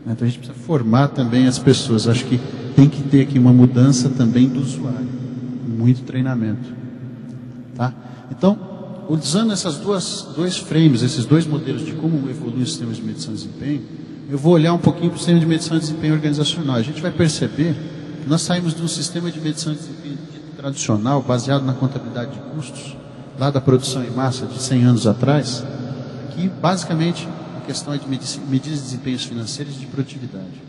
Então a gente precisa formar também as pessoas. Acho que tem que ter aqui uma mudança também do usuário. Muito treinamento. Tá? Então, usando essas dois frames, esses dois modelos de como evoluir os sistemas de medição de desempenho, eu vou olhar um pouquinho para o sistema de medição de desempenho organizacional. A gente vai perceber que nós saímos de um sistema de medição de desempenho tradicional, baseado na contabilidade de custos, lá da produção em massa de 100 anos atrás, que basicamente a questão é de medir desempenhos financeiros e de produtividade.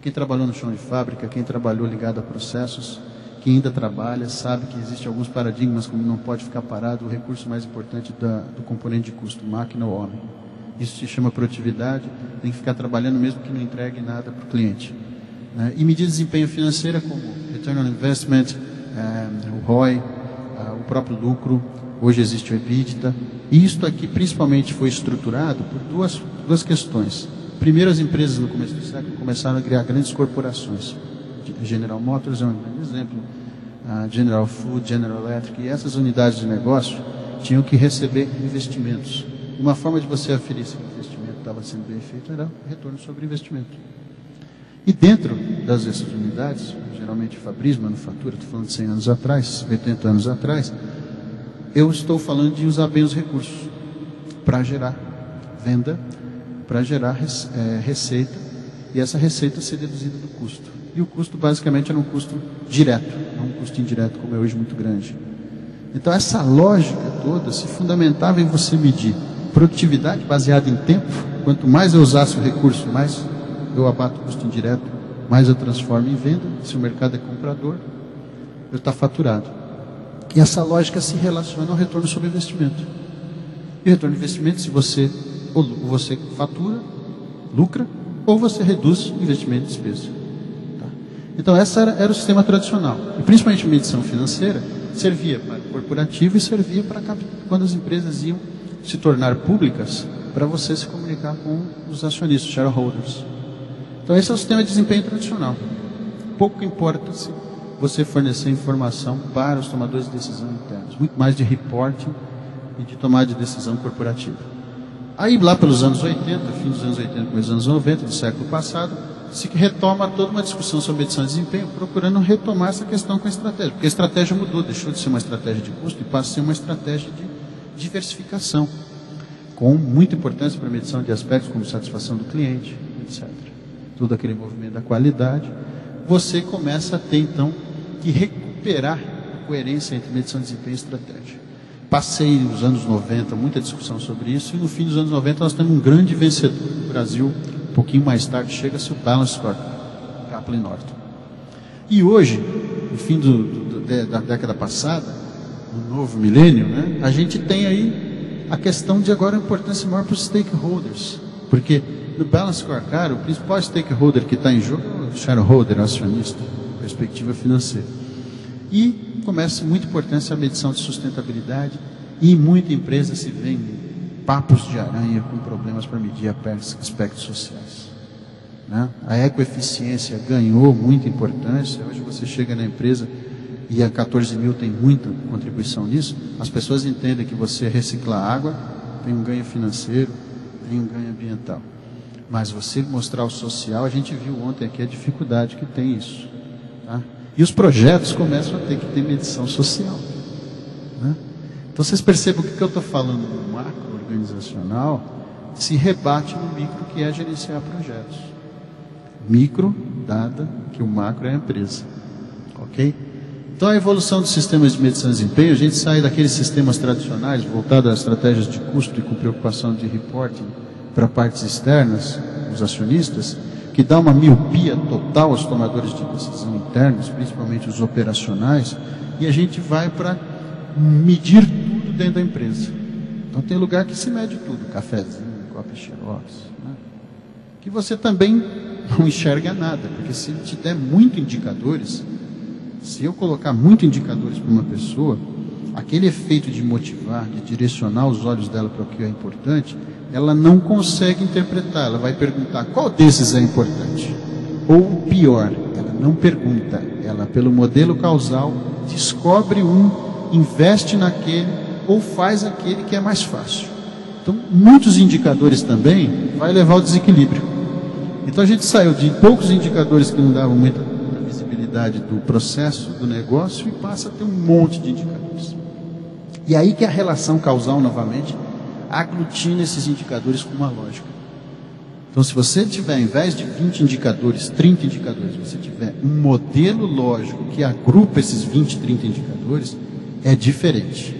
Quem trabalhou no chão de fábrica, quem trabalhou ligado a processos, quem ainda trabalha, sabe que existem alguns paradigmas, como não pode ficar parado, o recurso mais importante do componente de custo, máquina ou homem. Isso se chama produtividade, tem que ficar trabalhando mesmo que não entregue nada para o cliente. E medir desempenho financeiro como Return on Investment, o ROI, o próprio lucro, hoje existe o EBITDA. E isto aqui principalmente foi estruturado por duas questões. Primeiro, as empresas no começo do século começaram a criar grandes corporações. General Motors é um grande exemplo, General Food, General Electric, e essas unidades de negócio tinham que receber investimentos. Uma forma de você aferir se o investimento estava sendo bem feito era o retorno sobre investimento. E dentro dessas unidades, geralmente Fabris, manufatura, estou falando de 100 anos atrás, 80 anos atrás, eu estou falando de usar bem os recursos para gerar venda, para gerar receita, e essa receita ser deduzida do custo. E o custo basicamente era um custo direto, não um custo indireto como é hoje muito grande. Então essa lógica toda se fundamentava em você medir produtividade baseada em tempo. Quanto mais eu usasse o recurso, mais eu abato o custo indireto, mais eu transformo em venda. Se o mercado é comprador, eu estou faturado. E essa lógica se relaciona ao retorno sobre investimento. E o retorno de investimento, se você fatura, lucra, ou você reduz investimento e despesa. Então, esse era o sistema tradicional. E principalmente a medição financeira servia para o corporativo e servia para quando as empresas iam se tornar públicas, para você se comunicar com os acionistas, shareholders. Então, esse é o sistema de desempenho tradicional. Pouco importa se você fornecer informação para os tomadores de decisão internos. Muito mais de reporting e de tomada de decisão corporativa. Aí, lá pelos anos 80, fim dos anos 80, começo dos anos 90, do século passado, se retoma toda uma discussão sobre medição de desempenho, procurando retomar essa questão com a estratégia. Porque a estratégia mudou, deixou de ser uma estratégia de custo e passa a ser uma estratégia de diversificação, com muita importância para a medição de aspectos como satisfação do cliente, etc. Todo aquele movimento da qualidade. Você começa a ter, então, que recuperar a coerência entre medição de desempenho e estratégia. Passei nos anos 90, muita discussão sobre isso, e no fim dos anos 90 nós temos um grande vencedor no Brasil. Um pouquinho mais tarde chega-se o Balance Scorecard, Kaplan Norton. E hoje, no fim da década passada, no novo milênio, a gente tem aí a questão de agora a importância maior para os stakeholders. Porque no Balance Scorecard, o principal stakeholder que está em jogo é o shareholder, acionista, perspectiva financeira. E começa muita importância a medição de sustentabilidade, e muita empresa se vende papos de aranha com problemas para medir aspectos sociais. A ecoeficiência ganhou muita importância. Hoje você chega na empresa e a 14 mil tem muita contribuição nisso. As pessoas entendem que você reciclar água tem um ganho financeiro, tem um ganho ambiental. Mas você mostrar o social, a gente viu ontem aqui a dificuldade que tem isso. E os projetos começam a ter que ter medição social. Então vocês percebem o que eu estou falando no macro organizacional se rebate no micro, que é gerenciar projetos. Micro, dada que o macro é a empresa. Ok? Então a evolução dos sistemas de medição de desempenho, a gente sai daqueles sistemas tradicionais voltados a estratégias de custo e com preocupação de reporting para partes externas, os acionistas, que dá uma miopia total aos tomadores de decisão internos, principalmente os operacionais, e a gente vai para medir tudo dentro da empresa. Então tem lugar que se mede tudo, cafezinho, copo xerox, que você também não enxerga nada, porque se te der muito indicadores, se eu colocar muito indicadores para uma pessoa, aquele efeito de motivar, de direcionar os olhos dela para o que é importante, ela não consegue interpretar. Ela vai perguntar qual desses é importante. Ou pior, ela não pergunta, ela pelo modelo causal descobre investe naquele ou faz aquele que é mais fácil. Então, muitos indicadores também vai levar ao desequilíbrio. Então a gente saiu de poucos indicadores que não davam muita visibilidade do processo, do negócio, e passa a ter um monte de indicadores. E aí que a relação causal, novamente, aglutina esses indicadores com uma lógica. Então, se você tiver, ao invés de 20 indicadores, 30 indicadores, você tiver um modelo lógico que agrupa esses 20, 30 indicadores, é diferente.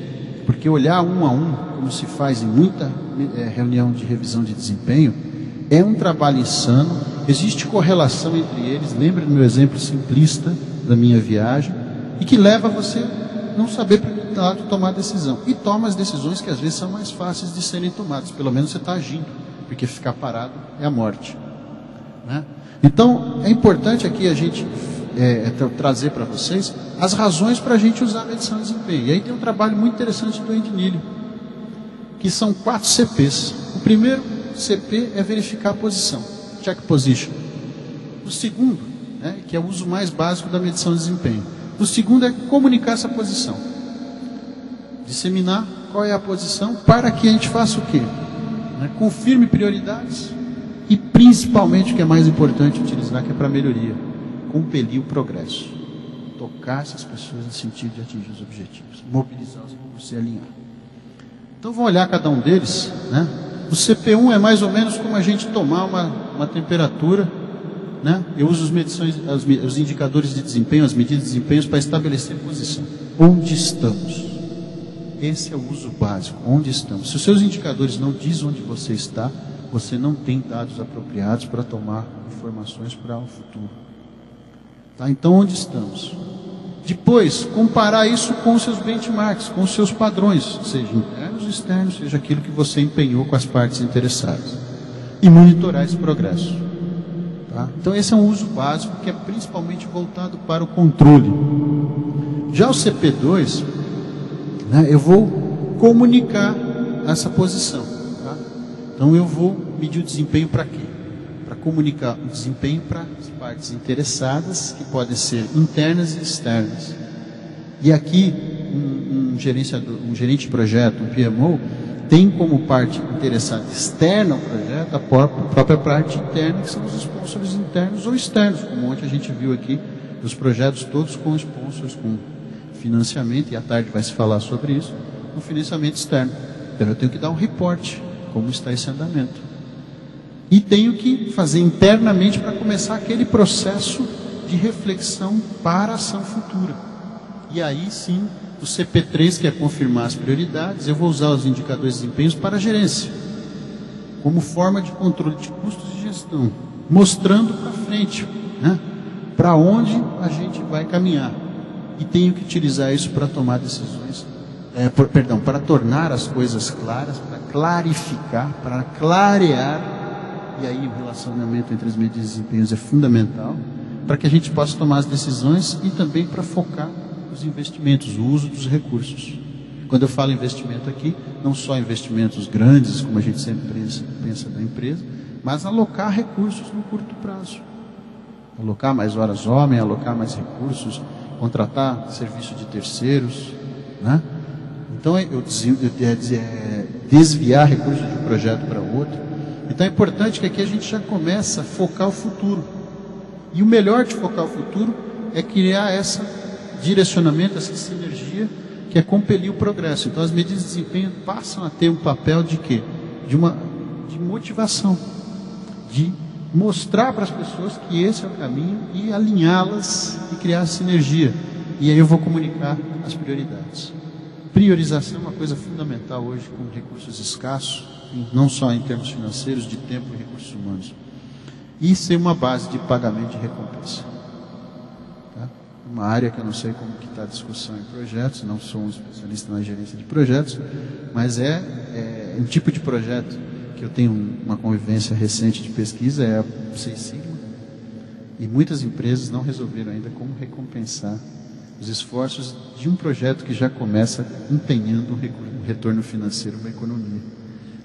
Porque olhar um a um, como se faz em muita reunião de revisão de desempenho, é um trabalho insano, existe correlação entre eles, lembra do meu exemplo simplista da minha viagem, e que leva você a não saber para que lado tomar decisão. E toma as decisões que às vezes são mais fáceis de serem tomadas, pelo menos você está agindo, porque ficar parado é a morte. Né? Então, é importante aqui a gente trazer para vocês as razões para a gente usar a medição de desempenho. E aí tem um trabalho muito interessante do Andy Neely, que são 4 CPs. O primeiro CP é verificar a posição, check position. O segundo, que é o uso mais básico da medição de desempenho. O segundo é comunicar essa posição. Disseminar qual é a posição para que a gente faça o quê? Confirme prioridades e principalmente o que é mais importante utilizar, que é para melhoria, compelir o progresso, tocar essas pessoas no sentido de atingir os objetivos, mobilizar os recursos e alinhar. Então vamos olhar cada um deles, né? O CP1 é mais ou menos como a gente tomar uma temperatura, né? Eu uso os indicadores de desempenho, as medidas de desempenho para estabelecer posição. Onde estamos? Esse é o uso básico, onde estamos. Se os seus indicadores não dizem onde você está, você não tem dados apropriados para tomar informações para o futuro. Tá? Então, onde estamos? Depois, comparar isso com os seus benchmarks, com os seus padrões, seja internos ou externos, seja aquilo que você empenhou com as partes interessadas. E monitorar esse progresso. Tá? Então, esse é um uso básico que é principalmente voltado para o controle. Já o CP2, eu vou comunicar essa posição. Tá? Então, eu vou medir o desempenho para quê? Para comunicar o desempenho para as partes interessadas, que podem ser internas e externas. E aqui, um gerente de projeto, um PMO, tem como parte interessada externa ao projeto a própria parte interna, que são os sponsors internos ou externos, como ontem a gente viu aqui, os projetos todos com sponsors, com financiamento, e à tarde vai se falar sobre isso, no financiamento externo. Então eu tenho que dar um reporte, como está esse andamento. E tenho que fazer internamente para começar aquele processo de reflexão para a ação futura. E aí sim, o CP3, que é confirmar as prioridades, eu vou usar os indicadores de desempenho para a gerência, como forma de controle de custos e gestão, mostrando para frente, para onde a gente vai caminhar. E tenho que utilizar isso para tomar decisões, para tornar as coisas claras, para clarificar, para clarear. E aí o relacionamento entre as medidas de desempenho é fundamental, para que a gente possa tomar as decisões e também para focar os investimentos, o uso dos recursos. Quando eu falo investimento aqui, não só investimentos grandes, como a gente sempre pensa da empresa, mas alocar recursos no curto prazo. Alocar mais horas homem, alocar mais recursos, contratar serviço de terceiros, né? Então, desviar recursos de um projeto para outro. Então, é importante que aqui a gente já começa a focar o futuro. E o melhor de focar o futuro é criar esse direcionamento, essa sinergia, que é compelir o progresso. Então, as medidas de desempenho passam a ter um papel de quê? De motivação, de mostrar para as pessoas que esse é o caminho e alinhá-las e criar sinergia. E aí eu vou comunicar as prioridades. Priorização é uma coisa fundamental hoje com recursos escassos, não só em termos financeiros, de tempo e recursos humanos. E ser uma base de pagamento de recompensa. Tá? Uma área que eu não sei como que está a discussão em projetos, não sou um especialista na gerência de projetos, mas é um tipo de projeto que eu tenho uma convivência recente de pesquisa, é a Seis Sigma, e muitas empresas não resolveram ainda como recompensar os esforços de um projeto que já começa empenhando um retorno financeiro para a economia.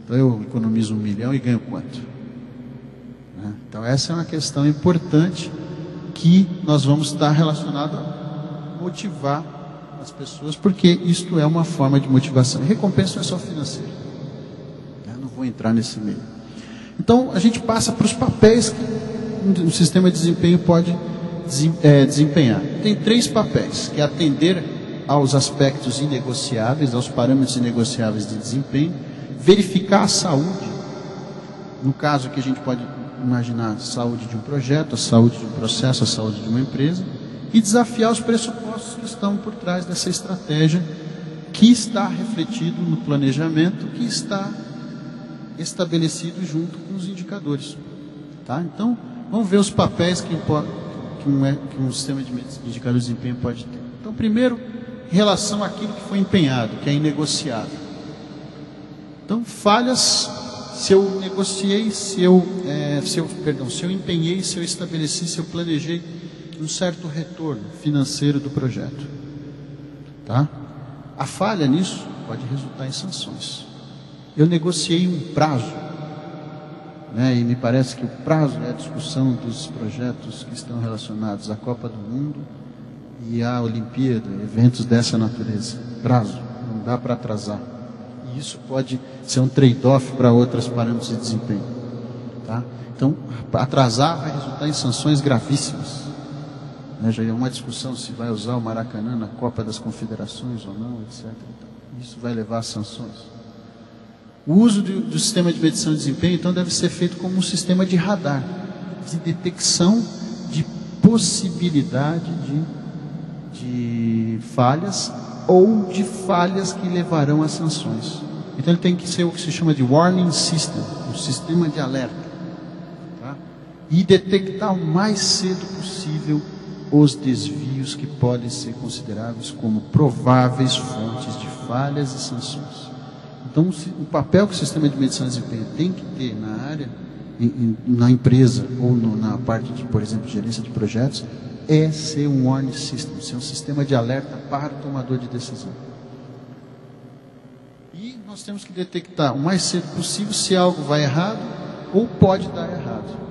Então eu economizo 1 milhão e ganho quanto? Então essa é uma questão importante que nós vamos estar relacionado a motivar as pessoas, porque isto é uma forma de motivação. E recompensa não é só financeira. Não vou entrar nesse meio. Então a gente passa para os papéis que um sistema de desempenho pode desempenhar. Tem 3 papéis, que é atender aos aspectos inegociáveis, aos parâmetros inegociáveis de desempenho, verificar a saúde No caso aqui a gente pode imaginar a saúde de um projeto, a saúde de um processo, a saúde de uma empresa, e desafiar os pressupostos que estão por trás dessa estratégia, que está refletido no planejamento, que está estabelecido junto com os indicadores. Tá? Então, vamos ver os papéis que um sistema de indicadores de desempenho pode ter. Então, primeiro, em relação àquilo que foi empenhado, que é inegociável. Então, falhas, se eu negociei, se eu empenhei, se eu estabeleci, se eu planejei um certo retorno financeiro do projeto. Tá? A falha nisso pode resultar em sanções. Eu negociei um prazo, né, e me parece que o prazo é a discussão dos projetos que estão relacionados à Copa do Mundo e à Olimpíada, eventos dessa natureza. Prazo, não dá para atrasar. E isso pode ser um trade-off para outros parâmetros de desempenho. Tá? Então, atrasar vai resultar em sanções gravíssimas. Né, já é uma discussão se vai usar o Maracanã na Copa das Confederações ou não, etc. Então, isso vai levar a sanções. O uso do sistema de medição de desempenho, então, deve ser feito como um sistema de radar, de detecção de possibilidade de falhas ou de falhas que levarão a sanções. Então, ele tem que ser o que se chama de warning system, um sistema de alerta. Tá? E detectar o mais cedo possível os desvios que podem ser considerados como prováveis fontes de falhas e sanções. Então, o papel que o sistema de medição de desempenho tem que ter na área, na empresa ou na parte de, por exemplo, gerência de projetos, é ser um warning system, ser um sistema de alerta para o tomador de decisão. E nós temos que detectar o mais cedo possível se algo vai errado ou pode dar errado.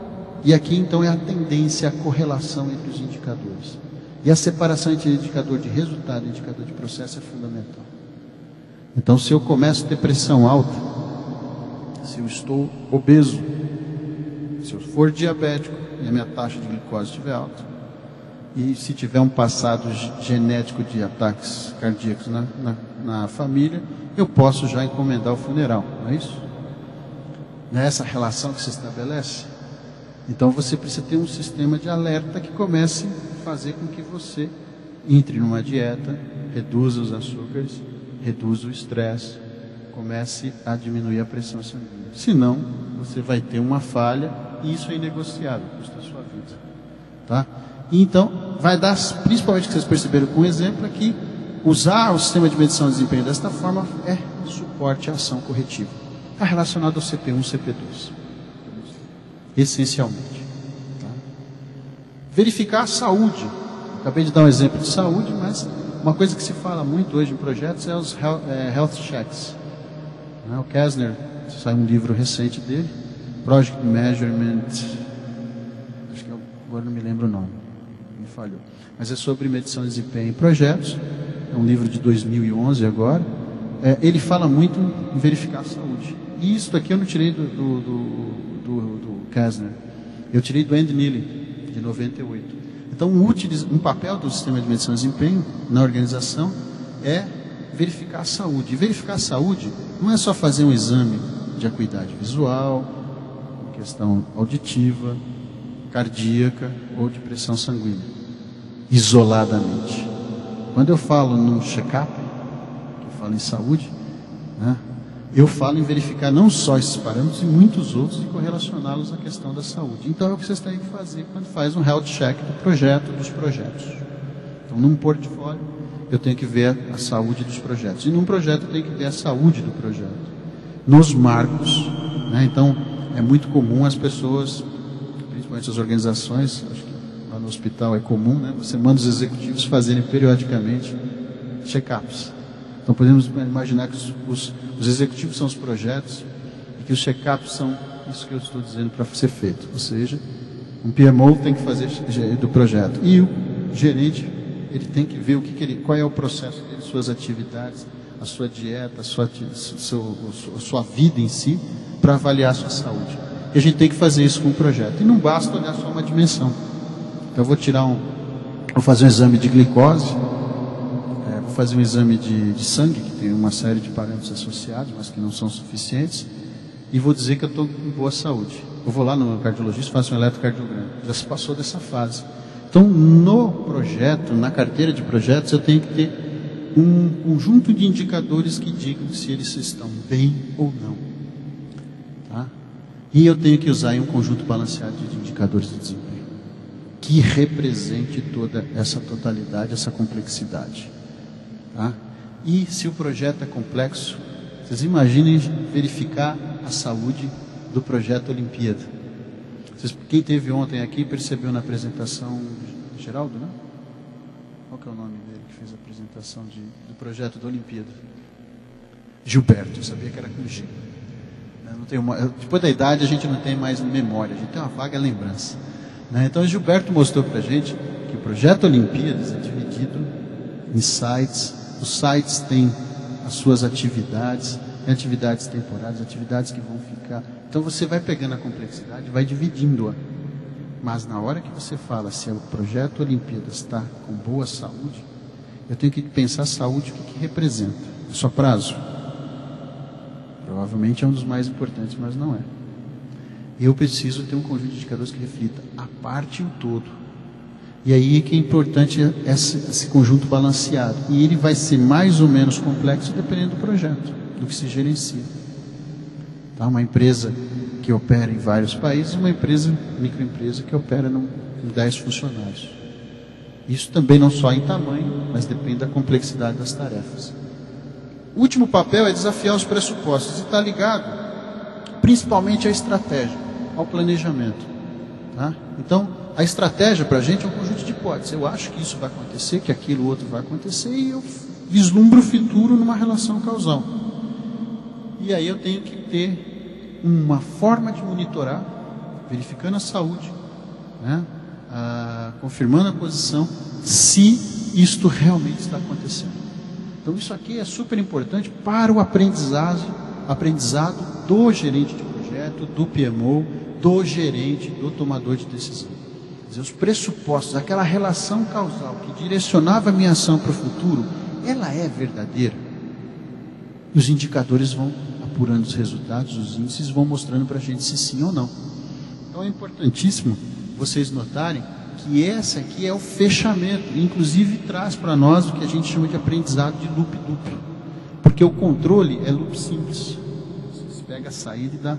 E aqui, então, é a tendência, a correlação entre os indicadores. E a separação entre indicador de resultado e indicador de processo é fundamental. Então, se eu começo a ter pressão alta, se eu estou obeso, se eu for diabético e a minha taxa de glicose estiver alta, e se tiver um passado genético de ataques cardíacos na família, eu posso já encomendar o funeral, não é isso? Não é essa relação que se estabelece? Então, você precisa ter um sistema de alerta que comece a fazer com que você entre numa dieta, reduza os açúcares, reduza o estresse, comece a diminuir a pressão sanguínea. Senão, você vai ter uma falha e isso é inegociável, custa a sua vida. Tá? Então, vai dar, principalmente que vocês perceberam com o exemplo, é que usar o sistema de medição de desempenho desta forma é suporte à ação corretiva. Está relacionado ao CP1 e CP2. Essencialmente. Tá? Verificar a saúde. Acabei de dar um exemplo de saúde, mas uma coisa que se fala muito hoje em projetos é os health checks. O Kessner, saiu um livro recente dele, Project Measurement, acho que agora não me lembro o nome, me falhou. Mas é sobre medição de desempenho em projetos, é um livro de 2011 agora. Ele fala muito em verificar a saúde. E isso daqui eu não tirei do Kessner, eu tirei do Andy Neely, de 98. Então, um papel do sistema de medição de desempenho na organização é verificar a saúde. E verificar a saúde não é só fazer um exame de acuidade visual, questão auditiva, cardíaca ou de pressão sanguínea, isoladamente. Quando eu falo num check-up, eu falo em saúde, né, eu falo em verificar não só esses parâmetros e muitos outros e correlacioná-los à questão da saúde. Então é o que vocês têm que fazer quando faz um health check do projeto, dos projetos. Então, num portfólio, eu tenho que ver a saúde dos projetos. E num projeto, eu tenho que ver a saúde do projeto. Nos marcos, né? Então, é muito comum as pessoas, principalmente as organizações, acho que lá no hospital é comum, né? Você manda os executivos fazerem periodicamente check-ups. Então, podemos imaginar que os executivos são os projetos e que os check-ups são isso que eu estou dizendo para ser feito. Ou seja, um PMO tem que fazer do projeto. E o gerente, ele tem que ver qual é o processo dele, suas atividades, a sua dieta, a sua vida em si, para avaliar a sua saúde. E a gente tem que fazer isso com o projeto. E não basta olhar só uma dimensão. Então, eu vou fazer um exame de glicose, vou fazer um exame de sangue, que tem uma série de parâmetros associados, mas que não são suficientes, e vou dizer que eu estou em boa saúde. Eu vou lá no cardiologista, faço um eletrocardiograma. Já se passou dessa fase. Então, no projeto, na carteira de projetos, eu tenho que ter um conjunto de indicadores que digam se eles estão bem ou não. Tá? E eu tenho que usar um conjunto balanceado de indicadores de desempenho, que represente toda essa totalidade, essa complexidade. Tá? E se o projeto é complexo, vocês imaginem verificar a saúde do projeto Olimpíada. Quem esteve ontem aqui percebeu na apresentação, Geraldo, né? Qual que é o nome dele que fez a apresentação do projeto da Olimpíada? Gilberto, eu sabia que era com G. Depois da idade a gente não tem mais memória, a gente tem uma vaga lembrança. Né? Então o Gilberto mostrou para a gente que o projeto Olimpíadas é dividido em sites. Os sites têm as suas atividades, tem atividades temporárias, atividades que vão ficar. Então você vai pegando a complexidade, vai dividindo-a. Mas na hora que você fala se o projeto Olimpíadas está com boa saúde, eu tenho que pensar saúde, o que representa? É só prazo? Provavelmente é um dos mais importantes, mas não é. Eu preciso ter um conjunto de indicadores que reflita a parte e o todo. E aí é que é importante esse conjunto balanceado. E ele vai ser mais ou menos complexo dependendo do projeto, do que se gerencia. Tá? Uma empresa que opera em vários países, uma microempresa que opera em 10 funcionários. Isso também não só em tamanho, mas depende da complexidade das tarefas. O último papel é desafiar os pressupostos. E está ligado principalmente à estratégia, ao planejamento. Tá? Então, a estratégia para a gente é um conjunto de hipóteses. Eu acho que isso vai acontecer, que aquilo outro vai acontecer, e eu vislumbro o futuro numa relação causal. E aí eu tenho que ter uma forma de monitorar, verificando a saúde, né? Confirmando a posição, se isto realmente está acontecendo. Então isso aqui é super importante para o aprendizado do gerente de projeto, do PMO, do gerente, do tomador de decisão. Quer dizer, os pressupostos, aquela relação causal que direcionava a minha ação para o futuro, ela é verdadeira. E os indicadores vão apurando os resultados, os índices vão mostrando para a gente se sim ou não. Então é importantíssimo vocês notarem que esse aqui é o fechamento, inclusive traz para nós o que a gente chama de aprendizado de loop duplo, porque o controle é loop simples. Você pega a saída e dá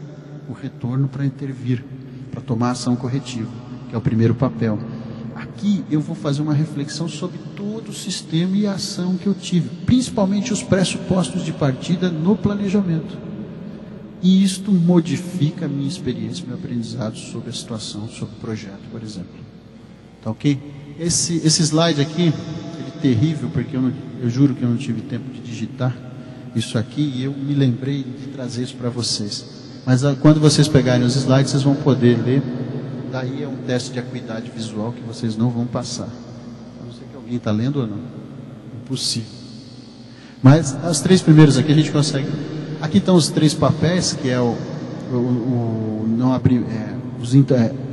o retorno para intervir, para tomar ação corretiva, que é o primeiro papel. Aqui eu vou fazer uma reflexão sobre todo o sistema e a ação que eu tive, principalmente os pressupostos de partida no planejamento. E isto modifica a minha experiência, meu aprendizado sobre a situação, sobre o projeto, por exemplo. Tá ok? Esse slide aqui, ele é terrível, porque eu juro que eu não tive tempo de digitar isso aqui, e eu me lembrei de trazer isso para vocês. Mas quando vocês pegarem os slides, vocês vão poder ler. Daí é um teste de acuidade visual que vocês não vão passar. A não ser que alguém está lendo ou não. Impossível. Mas as três primeiras aqui a gente consegue. Aqui estão os três papéis, que é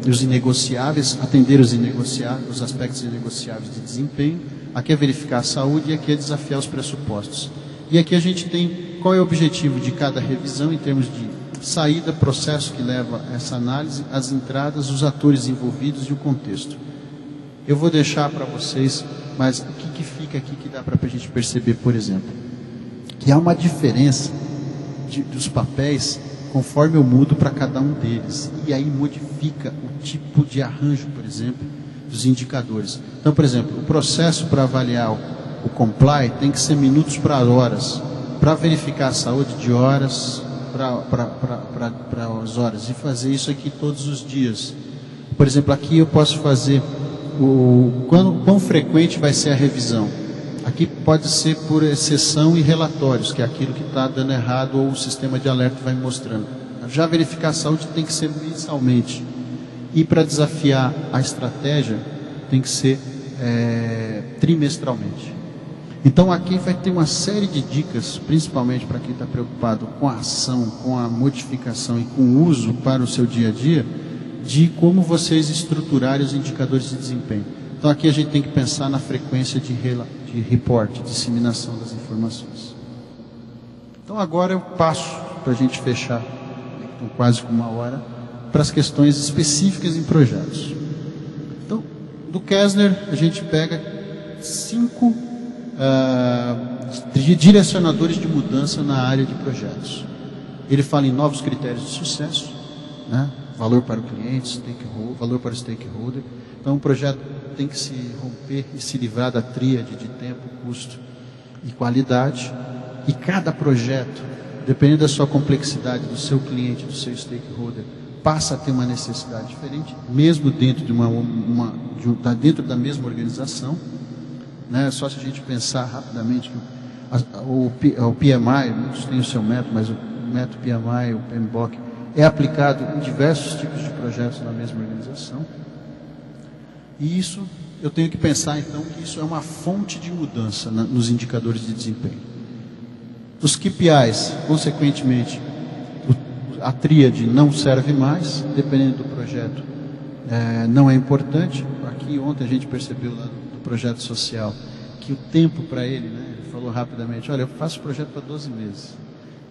os inegociáveis, atender os inegociáveis, os aspectos inegociáveis de desempenho. Aqui é verificar a saúde e aqui é desafiar os pressupostos. E aqui a gente tem qual é o objetivo de cada revisão em termos de saída, processo que leva a essa análise, as entradas, os atores envolvidos e o contexto. Eu vou deixar para vocês, mas o que fica aqui que dá para a gente perceber, por exemplo, que há uma diferença dos papéis conforme eu mudo para cada um deles. E aí modifica o tipo de arranjo, por exemplo, dos indicadores. Então, por exemplo, o processo para avaliar o comply tem que ser minutos para horas. Para verificar a saúde, de horas para as horas. E fazer isso aqui todos os dias. Por exemplo, aqui eu posso fazer quão frequente vai ser a revisão. Aqui pode ser por exceção e relatórios, que é aquilo que está dando errado ou o sistema de alerta vai mostrando. Já verificar a saúde tem que ser mensalmente. E para desafiar a estratégia, tem que ser trimestralmente. Então aqui vai ter uma série de dicas, principalmente para quem está preocupado com a ação, com a modificação e com o uso para o seu dia a dia, de como vocês estruturarem os indicadores de desempenho. Então aqui a gente tem que pensar na frequência de report, de disseminação das informações. Então agora eu passo para a gente fechar. então quase com 1 hora, para as questões específicas em projetos. Então, do Kessler, a gente pega 5 direcionadores de mudança na área de projetos. Ele fala em novos critérios de sucesso, né? Valor para o cliente, valor para o stakeholder. Então, o projeto tem que se romper e se livrar da tríade de tempo, custo e qualidade. E cada projeto, dependendo da sua complexidade, do seu cliente, do seu stakeholder, passa a ter uma necessidade diferente, mesmo dentro dentro da mesma organização, né? Só se a gente pensar rapidamente que o PMI, muitos têm o seu método, mas o método PMI, o PMBOK, é aplicado em diversos tipos de projetos na mesma organização. E isso, eu tenho que pensar então que isso é uma fonte de mudança nos indicadores de desempenho. Os KPIs, consequentemente, a tríade não serve mais, dependendo do projeto, não é importante. Aqui ontem a gente percebeu lá do projeto social que o tempo para ele, né, ele falou rapidamente, olha, eu faço o projeto para 12 meses,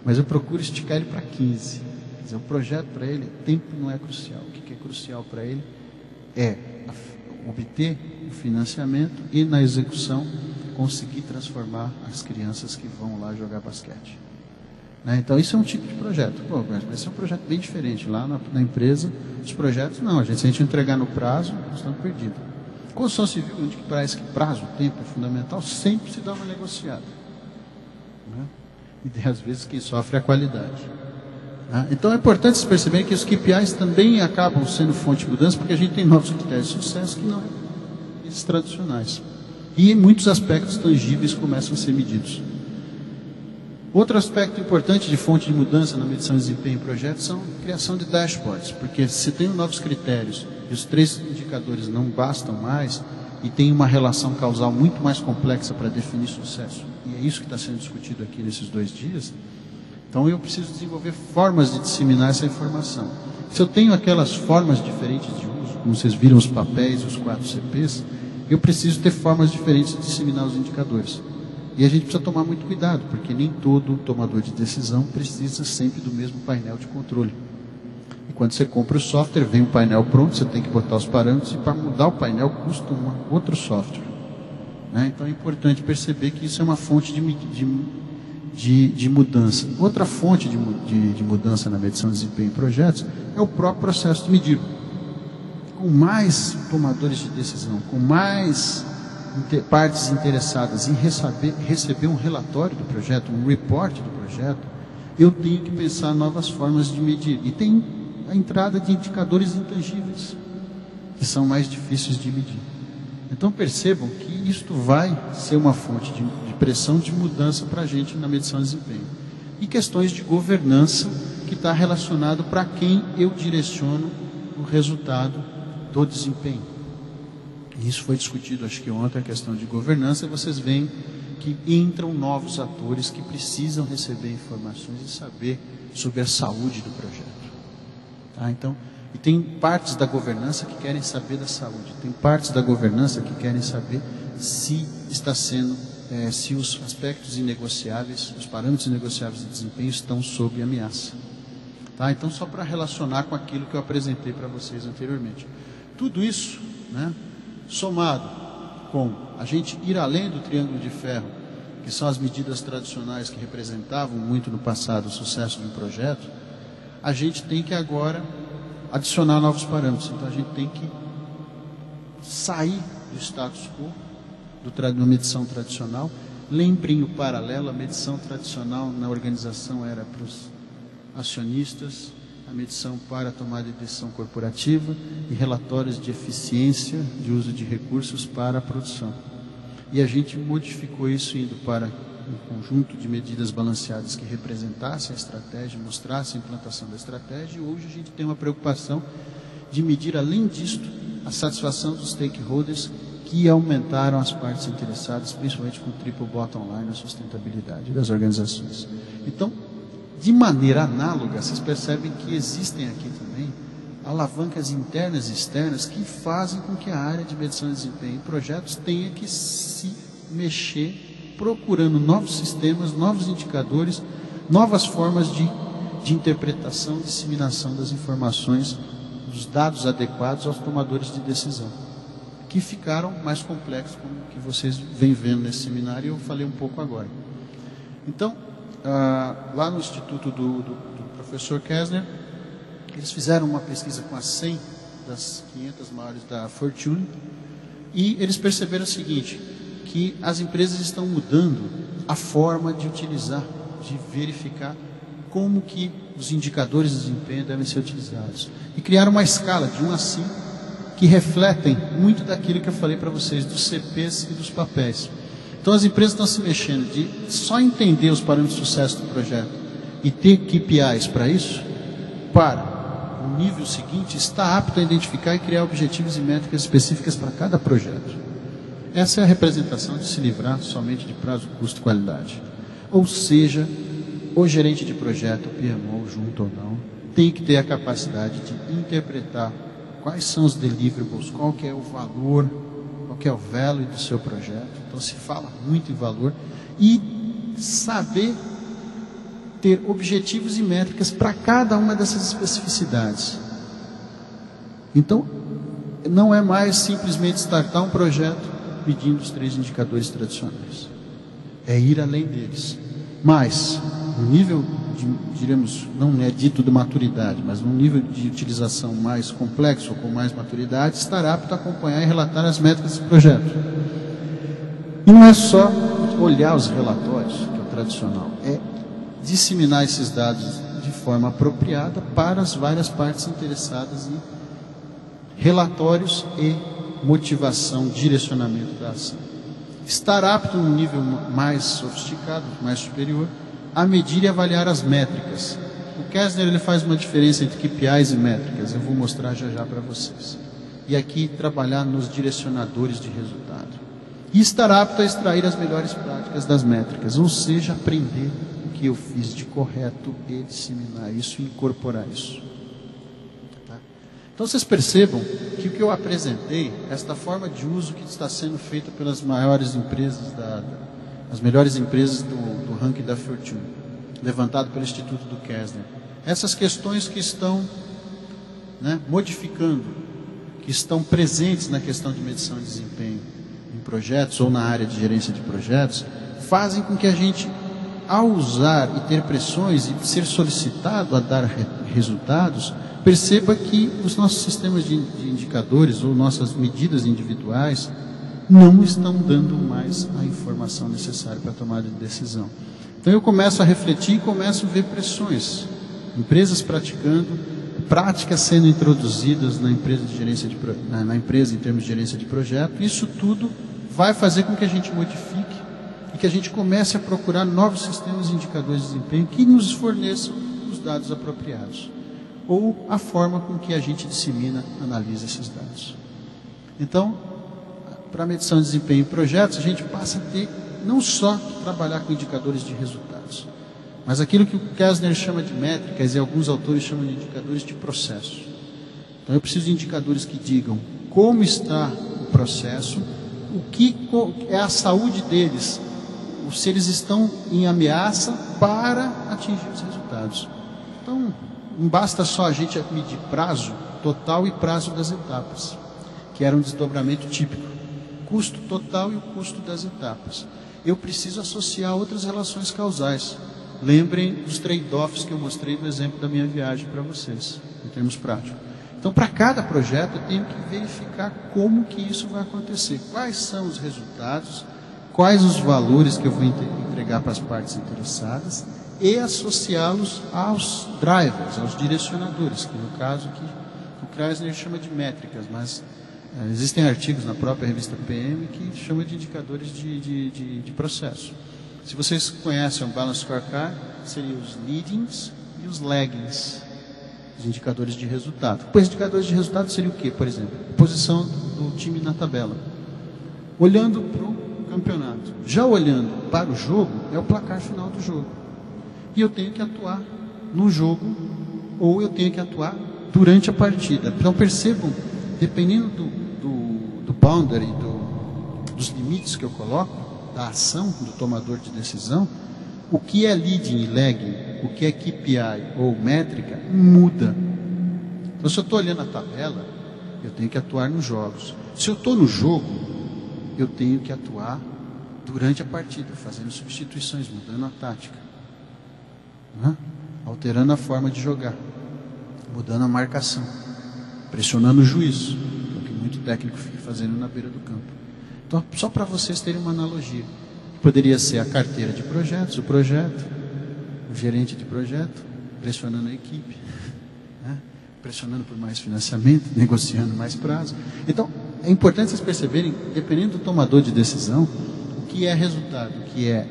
mas eu procuro esticar ele para 15. Quer dizer, o projeto para ele, tempo não é crucial. O que é crucial para ele é obter o financiamento e, na execução, conseguir transformar as crianças que vão lá jogar basquete. Né? Então, isso é um tipo de projeto. Pô, mas esse é um projeto bem diferente. Lá na empresa, os projetos, não. Se a gente entregar no prazo, nós estamos perdidos. Construção civil, onde parece que prazo, tempo é fundamental, sempre se dá uma negociada. Né? E, às vezes, quem sofre é a qualidade. Então é importante se perceber que os KPIs também acabam sendo fonte de mudança, porque a gente tem novos critérios de sucesso que não são esses tradicionais. E muitos aspectos tangíveis começam a ser medidos. Outro aspecto importante de fonte de mudança na medição de desempenho em projetos são a criação de dashboards, porque se tem novos critérios e os 3 indicadores não bastam mais e tem uma relação causal muito mais complexa para definir sucesso, e é isso que está sendo discutido aqui nesses 2 dias, então eu preciso desenvolver formas de disseminar essa informação. Se eu tenho aquelas formas diferentes de uso, como vocês viram os papéis, os 4 CPs, eu preciso ter formas diferentes de disseminar os indicadores. E a gente precisa tomar muito cuidado, porque nem todo tomador de decisão precisa sempre do mesmo painel de controle. E quando você compra o software, vem o painel pronto, você tem que botar os parâmetros, e para mudar o painel custa outro software. Né? Então é importante perceber que isso é uma fonte de mudança. Outra fonte de mudança na medição de desempenho em projetos é o próprio processo de medir. Com mais tomadores de decisão, com mais partes interessadas em receber um relatório do projeto, um report do projeto, eu tenho que pensar novas formas de medir. E tem a entrada de indicadores intangíveis, que são mais difíceis de medir. Então percebam que isto vai ser uma fonte de pressão de mudança para a gente na medição de desempenho. E questões de governança, que está relacionado para quem eu direciono o resultado do desempenho. E isso foi discutido, acho que ontem, a questão de governança, e vocês veem que entram novos atores que precisam receber informações e saber sobre a saúde do projeto. Tá? Então, e tem partes da governança que querem saber da saúde, tem partes da governança que querem saber se está sendo, se os aspectos inegociáveis, os parâmetros inegociáveis de desempenho estão sob ameaça. Tá? Então, só para relacionar com aquilo que eu apresentei para vocês anteriormente. Tudo isso, né, somado com a gente ir além do triângulo de ferro, que são as medidas tradicionais que representavam muito no passado o sucesso de um projeto, a gente tem que agora adicionar novos parâmetros. Então a gente tem que sair do status quo, da medição tradicional. Lembrem o paralelo, a medição tradicional na organização era para os acionistas, a medição para a tomada de decisão corporativa e relatórios de eficiência de uso de recursos para a produção. E a gente modificou isso indo para um conjunto de medidas balanceadas que representassem a estratégia, mostrassem a implantação da estratégia, e hoje a gente tem uma preocupação de medir, além disto, a satisfação dos stakeholders que aumentaram as partes interessadas, principalmente com o triple bottom line, a sustentabilidade das organizações. Então, de maneira análoga, vocês percebem que existem aqui também alavancas internas e externas que fazem com que a área de medição de desempenho em projetos tenha que se mexer, procurando novos sistemas, novos indicadores, novas formas de de interpretação e disseminação das informações, dos dados adequados aos tomadores de decisão, que ficaram mais complexos, como que vocês vêm vendo nesse seminário, e eu falei um pouco agora. Então, lá no Instituto do professor Kessner, eles fizeram uma pesquisa com as 100 das 500 maiores da Fortune, e eles perceberam o seguinte, que as empresas estão mudando a forma de utilizar, de verificar como que os indicadores de desempenho devem ser utilizados. E criaram uma escala de 1 a 5, que refletem muito daquilo que eu falei para vocês, dos CPs e dos papéis. Então as empresas estão se mexendo de só entender os parâmetros de sucesso do projeto e ter KPIs para isso, para o nível seguinte, está apto a identificar e criar objetivos e métricas específicas para cada projeto. Essa é a representação de se livrar somente de prazo, custo e qualidade. Ou seja, o gerente de projeto, o PMO, junto ou não, tem que ter a capacidade de interpretar quais são os deliverables, qual que é o valor, qual que é o value do seu projeto. Então se fala muito em valor, e saber ter objetivos e métricas para cada uma dessas especificidades. Então, não é mais simplesmente startar um projeto pedindo os 3 indicadores tradicionais. É ir além deles. Mas, no nível, diremos, não é dito de maturidade, mas num nível de utilização mais complexo, ou com mais maturidade, estar apto a acompanhar e relatar as métricas do projeto. E não é só olhar os relatórios, que é o tradicional, é disseminar esses dados de forma apropriada para as várias partes interessadas em relatórios e motivação, direcionamento da ação. Estar apto num nível mais sofisticado, mais superior, a medir e avaliar as métricas. O Kessner ele faz uma diferença entre KPIs e métricas, eu vou mostrar já já para vocês. E aqui trabalhar nos direcionadores de resultado. E estar apto a extrair as melhores práticas das métricas, ou seja, aprender o que eu fiz de correto e disseminar isso e incorporar isso. Tá? Então vocês percebam que o que eu apresentei, esta forma de uso que está sendo feita pelas maiores empresas, as melhores empresas do ranking da Fortune, levantado pelo Instituto do Kessner. Essas questões que estão modificando, que estão presentes na questão de medição de desempenho em projetos ou na área de gerência de projetos, fazem com que a gente, ao usar e ter pressões e ser solicitado a dar resultados, perceba que os nossos sistemas de indicadores ou nossas medidas individuais não estão dando mais a informação necessária para a tomada de decisão. Então eu começo a refletir e começo a ver pressões. Empresas praticando, práticas sendo introduzidas na empresa, na empresa em termos de gerência de projeto. Isso tudo vai fazer com que a gente modifique e que a gente comece a procurar novos sistemas de indicadores de desempenho que nos forneçam os dados apropriados. Ou a forma com que a gente dissemina, analisa esses dados. Então, para a medição de desempenho em projetos, a gente passa a ter não só trabalhar com indicadores de resultados, mas aquilo que o Kessner chama de métricas e alguns autores chamam de indicadores de processo. Então eu preciso de indicadores que digam como está o processo, o que é a saúde deles, se eles estão em ameaça para atingir os resultados. Então, não basta só a gente medir prazo total e prazo das etapas, que era um desdobramento típico. Custo total e o custo das etapas. Eu preciso associar outras relações causais. Lembrem dos trade-offs que eu mostrei no exemplo da minha viagem para vocês, em termos práticos. Então, para cada projeto, eu tenho que verificar como que isso vai acontecer. Quais são os resultados, quais os valores que eu vou entregar para as partes interessadas e associá-los aos drivers, aos direcionadores, que no caso aqui o Kessner chama de métricas, mas existem artigos na própria revista PM que chama de indicadores de processo. Se vocês conhecem o Balance Scorecard, seriam os leadings e os laggings, os indicadores de resultado. Os indicadores de resultado seria o quê, por exemplo? Posição do time na tabela. Olhando para o campeonato. Já olhando para o jogo, é o placar final do jogo. E eu tenho que atuar no jogo ou eu tenho que atuar durante a partida. Então percebam, dependendo do boundary, dos limites que eu coloco, da ação do tomador de decisão, O que é leading e lagging, o que é KPI ou métrica, muda. Então, se eu estou olhando a tabela, eu tenho que atuar nos jogos. Se eu estou no jogo, eu tenho que atuar durante a partida, fazendo substituições, mudando a tática, né? Alterando a forma de jogar, mudando a marcação, pressionando o juiz, que é o que muito técnico fica fazendo na beira do campo. Então, só para vocês terem uma analogia, poderia ser a carteira de projetos, o projeto, o gerente de projeto, pressionando a equipe, né? Pressionando por mais financiamento, negociando mais prazo. Então, é importante vocês perceberem, dependendo do tomador de decisão, o que é resultado, o que é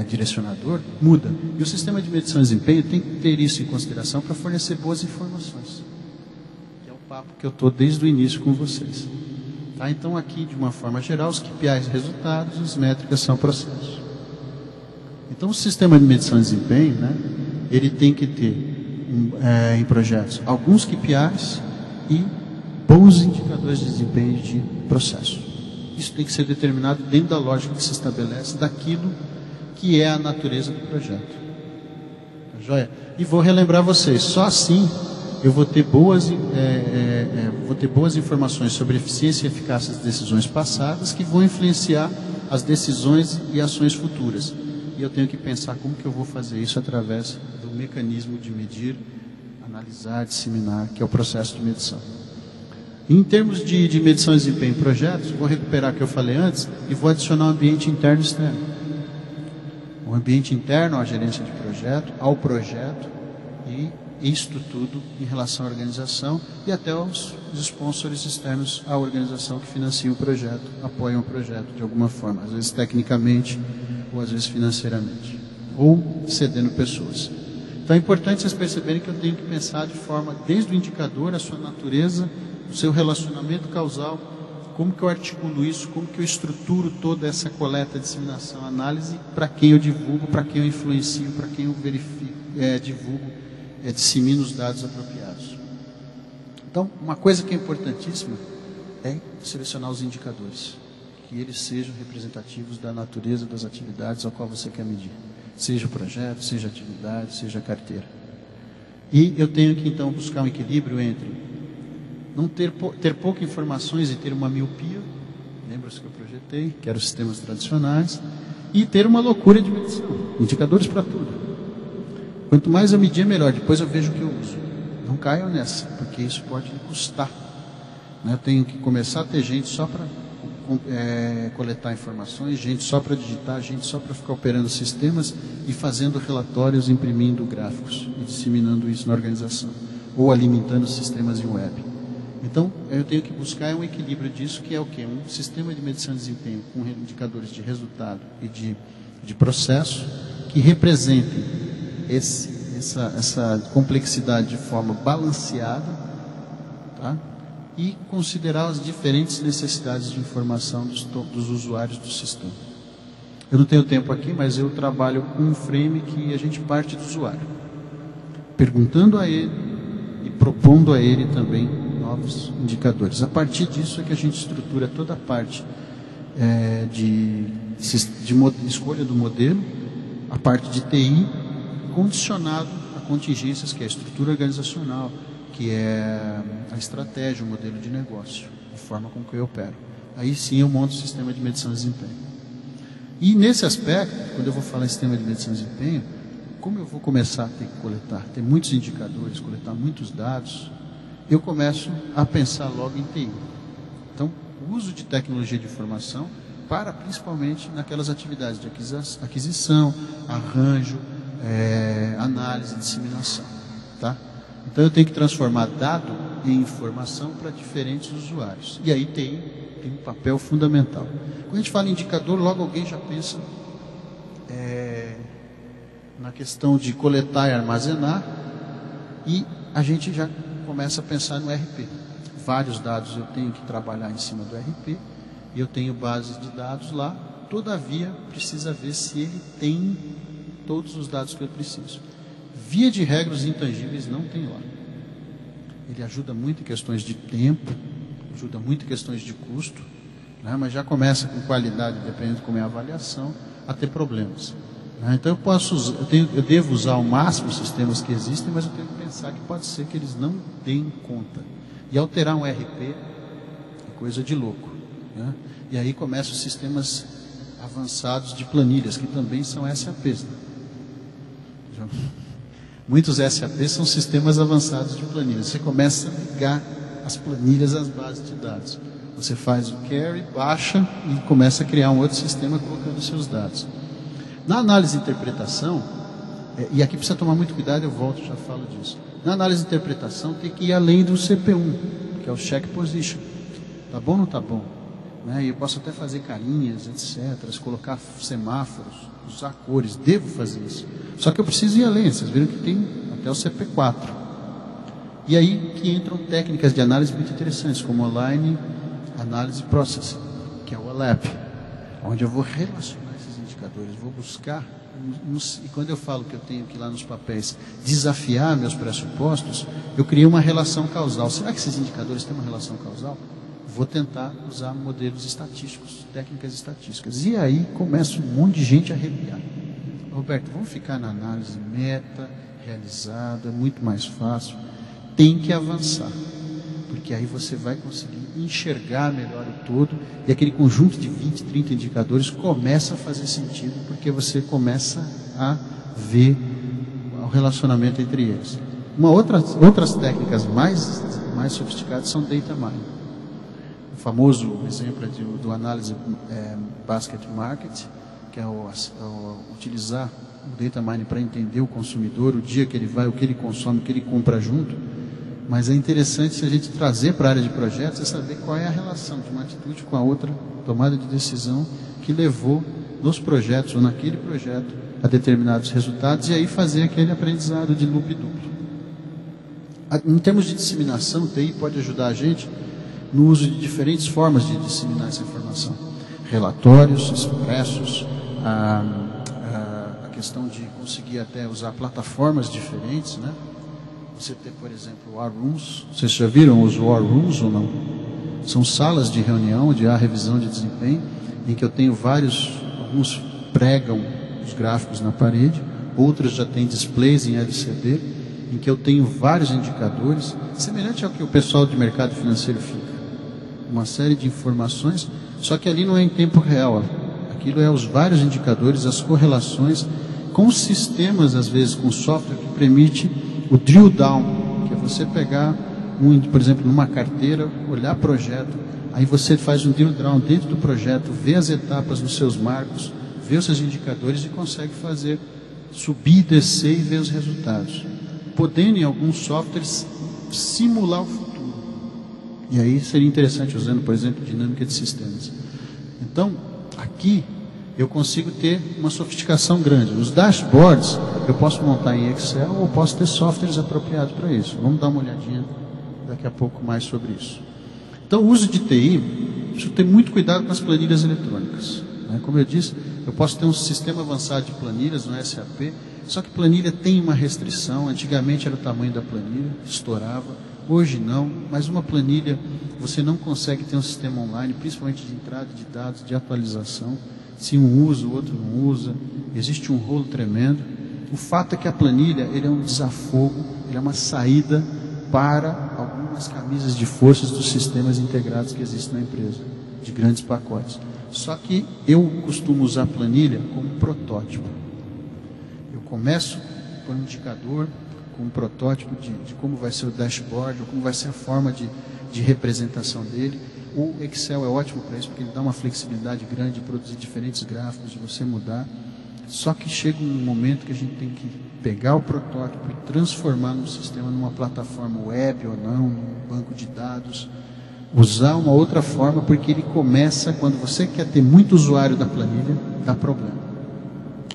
direcionador, muda. E o sistema de medição de desempenho tem que ter isso em consideração para fornecer boas informações. Que é o papo que eu estou desde o início com vocês. Tá? Então, aqui, de uma forma geral, os KPIs resultados, as métricas são processos. Então, o sistema de medição de desempenho, né, ele tem que ter, em projetos, alguns KPIs e bons indicadores de desempenho de processo. Isso tem que ser determinado dentro da lógica que se estabelece daquilo que é a natureza do projeto. Tá joia? E vou relembrar vocês, só assim eu vou ter boas informações sobre eficiência e eficácia das decisões passadas que vão influenciar as decisões e ações futuras. E eu tenho que pensar como que eu vou fazer isso através do mecanismo de medir, analisar, disseminar, que é o processo de medição. Em termos de medição de desempenho em projetos, vou recuperar o que eu falei antes e vou adicionar um ambiente interno e externo. O ambiente interno à gerência de projeto, ao projeto e isto tudo em relação à organização e até aos sponsors externos à organização que financiam o projeto, apoiam o projeto de alguma forma, às vezes tecnicamente ou às vezes financeiramente, ou cedendo pessoas. Então é importante vocês perceberem que eu tenho que pensar de forma, desde o indicador, a sua natureza, o seu relacionamento causal, como que eu articulo isso, como que eu estruturo toda essa coleta, disseminação, análise, para quem eu divulgo, para quem eu influencio, para quem eu verifico, divulgo, dissemino os dados apropriados. Então, uma coisa que é importantíssima é selecionar os indicadores, que eles sejam representativos da natureza das atividades ao qual você quer medir. Seja o projeto, seja a atividade, seja a carteira. E eu tenho que, então, buscar um equilíbrio entre não ter poucas informações e ter uma miopia, lembra-se que eu projetei, que eram os sistemas tradicionais, e ter uma loucura de medição, indicadores para tudo. Quanto mais eu medir, melhor, depois eu vejo o que eu uso. Não caiam nessa, porque isso pode custar. Eu tenho que começar a ter gente só para coletar informações, gente só para digitar, gente só para ficar operando sistemas e fazendo relatórios, imprimindo gráficos e disseminando isso na organização, ou alimentando sistemas em web. Então, eu tenho que buscar um equilíbrio disso, que é o quê? Um sistema de medição de desempenho com indicadores de resultado e de processo que representem essa complexidade de forma balanceada, tá? E considerar as diferentes necessidades de informação dos usuários do sistema. Eu não tenho tempo aqui, mas eu trabalho com um frame que a gente parte do usuário, perguntando a ele e propondo a ele também novos indicadores. A partir disso é que a gente estrutura toda a parte de escolha do modelo, a parte de TI, condicionado a contingências, que é a estrutura organizacional, que é a estratégia, o modelo de negócio, a forma com que eu opero. Aí sim eu monto o sistema de medição de desempenho. E nesse aspecto, quando eu vou falar em sistema de medição de desempenho, como eu vou começar a ter que coletar, ter muitos indicadores, coletar muitos dados, eu começo a pensar logo em TI. Então, o uso de tecnologia de informação para principalmente naquelas atividades de aquisição, arranjo, análise, disseminação, tá? Então eu tenho que transformar dado em informação para diferentes usuários. E aí tem um papel fundamental. Quando a gente fala em indicador, logo alguém já pensa na questão de coletar e armazenar, e a gente já começa a pensar no RP. Vários dados eu tenho que trabalhar em cima do RP, e eu tenho bases de dados lá, todavia precisa ver se ele tem todos os dados que eu preciso. Via de regra, os intangíveis não tem lá. Ele ajuda muito em questões de tempo, ajuda muito em questões de custo, né? Mas já começa com qualidade, dependendo de como é a avaliação, a ter problemas. Então eu devo usar ao máximo os sistemas que existem, mas eu tenho que pensar que pode ser que eles não deem conta. E alterar um RP é coisa de louco. Né? E aí começam os sistemas avançados de planilhas, que também são SAPs. Né? Muitos SAPs são sistemas avançados de planilhas. Você começa a ligar as planilhas às bases de dados. Você faz o query, baixa e começa a criar um outro sistema colocando os seus dados. Na análise de interpretação, e aqui precisa tomar muito cuidado, eu volto, já falo disso. Na análise de interpretação tem que ir além do CP1, que é o check position. Tá bom ou não tá bom? Né? E eu posso até fazer carinhas, etc., colocar semáforos, usar cores, devo fazer isso. Só que eu preciso ir além, vocês viram que tem até o CP4. E aí que entram técnicas de análise muito interessantes, como Align Analysis Processing, que é o ALAP, onde eu vou relacionar esses indicadores, vou buscar, e quando eu falo que eu tenho que ir lá nos papéis desafiar meus pressupostos, eu criei uma relação causal. Será que esses indicadores têm uma relação causal? Vou tentar usar modelos estatísticos, técnicas estatísticas. E aí começa um monte de gente a arrepiar. Roberto, vamos ficar na análise meta, realizada, muito mais fácil. Tem que avançar, porque aí você vai conseguir enxergar melhor o todo, e aquele conjunto de 20, 30 indicadores começa a fazer sentido, porque você começa a ver o relacionamento entre eles. Outras técnicas mais sofisticadas são data mining. O famoso exemplo do análise basket market, que é utilizar o data mining para entender o consumidor, o dia que ele vai, o que ele consome, o que ele compra junto. Mas é interessante se a gente trazer para a área de projetos e saber qual é a relação de uma atitude com a outra, tomada de decisão que levou nos projetos ou naquele projeto a determinados resultados, e aí fazer aquele aprendizado de loop duplo. Em termos de disseminação, o TI pode ajudar a gente no uso de diferentes formas de disseminar essa informação. Relatórios expressos, a questão de conseguir até usar plataformas diferentes, né? Você tem, por exemplo, War Rooms. Vocês já viram os War Rooms ou não? São salas de reunião, onde há revisão de desempenho, em que eu tenho alguns pregam os gráficos na parede, outros já têm displays em LCD, em que eu tenho vários indicadores, semelhante ao que o pessoal de mercado financeiro fica. Uma série de informações, só que ali não é em tempo real. Aquilo é os vários indicadores, as correlações, com sistemas, às vezes, com software que permite o drill down, que é você pegar, por exemplo, numa carteira, olhar projeto, aí você faz um drill down dentro do projeto, vê as etapas nos seus marcos, vê os seus indicadores e consegue fazer subir e descer e ver os resultados. Podendo, em alguns softwares, simular o futuro. E aí seria interessante usando, por exemplo, dinâmica de sistemas. Então, aqui eu consigo ter uma sofisticação grande. Os dashboards eu posso montar em Excel ou posso ter softwares apropriados para isso. Vamos dar uma olhadinha daqui a pouco mais sobre isso. Então, o uso de TI, preciso ter muito cuidado com as planilhas eletrônicas. Né? Como eu disse, eu posso ter um sistema avançado de planilhas no SAP, só que planilha tem uma restrição. Antigamente era o tamanho da planilha, estourava. Hoje não, mas uma planilha, você não consegue ter um sistema online, principalmente de entrada de dados, de atualização. Se um usa, o outro não usa. Existe um rolo tremendo. O fato é que a planilha, ele é um desafogo, ele é uma saída para algumas camisas de forças dos sistemas integrados que existem na empresa, de grandes pacotes. Só que eu costumo usar a planilha como protótipo. Eu começo com um indicador, com um protótipo de como vai ser o dashboard, ou como vai ser a forma de representação dele. O Excel é ótimo para isso, porque ele dá uma flexibilidade grande de produzir diferentes gráficos, de você mudar. Só que chega um momento que a gente tem que pegar o protótipo e transformar num sistema, numa plataforma web ou não, num banco de dados, usar uma outra forma, porque ele começa, quando você quer ter muito usuário da planilha, dá problema.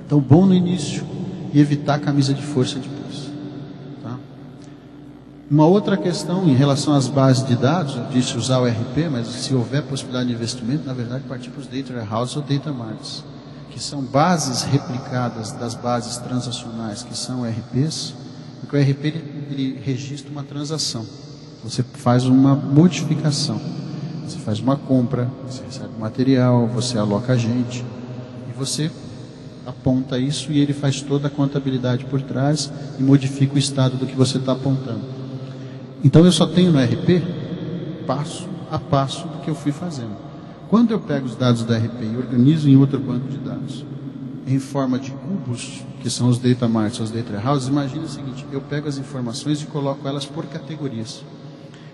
Então, bom no início e evitar a camisa de força depois. Tá? Uma outra questão em relação às bases de dados, eu disse usar o RP, mas se houver possibilidade de investimento, na verdade, partir para os Data Warehouse ou Data Marts, que são bases replicadas das bases transacionais, que são RPs, porque o RP ele registra uma transação. Você faz uma modificação, você faz uma compra, você recebe material, você aloca gente, e você aponta isso e ele faz toda a contabilidade por trás e modifica o estado do que você está apontando. Então eu só tenho no RP passo a passo do que eu fui fazendo. Quando eu pego os dados da RP e organizo em outro banco de dados, em forma de cubos, que são os data marts, os data houses, imagine o seguinte, eu pego as informações e coloco elas por categorias.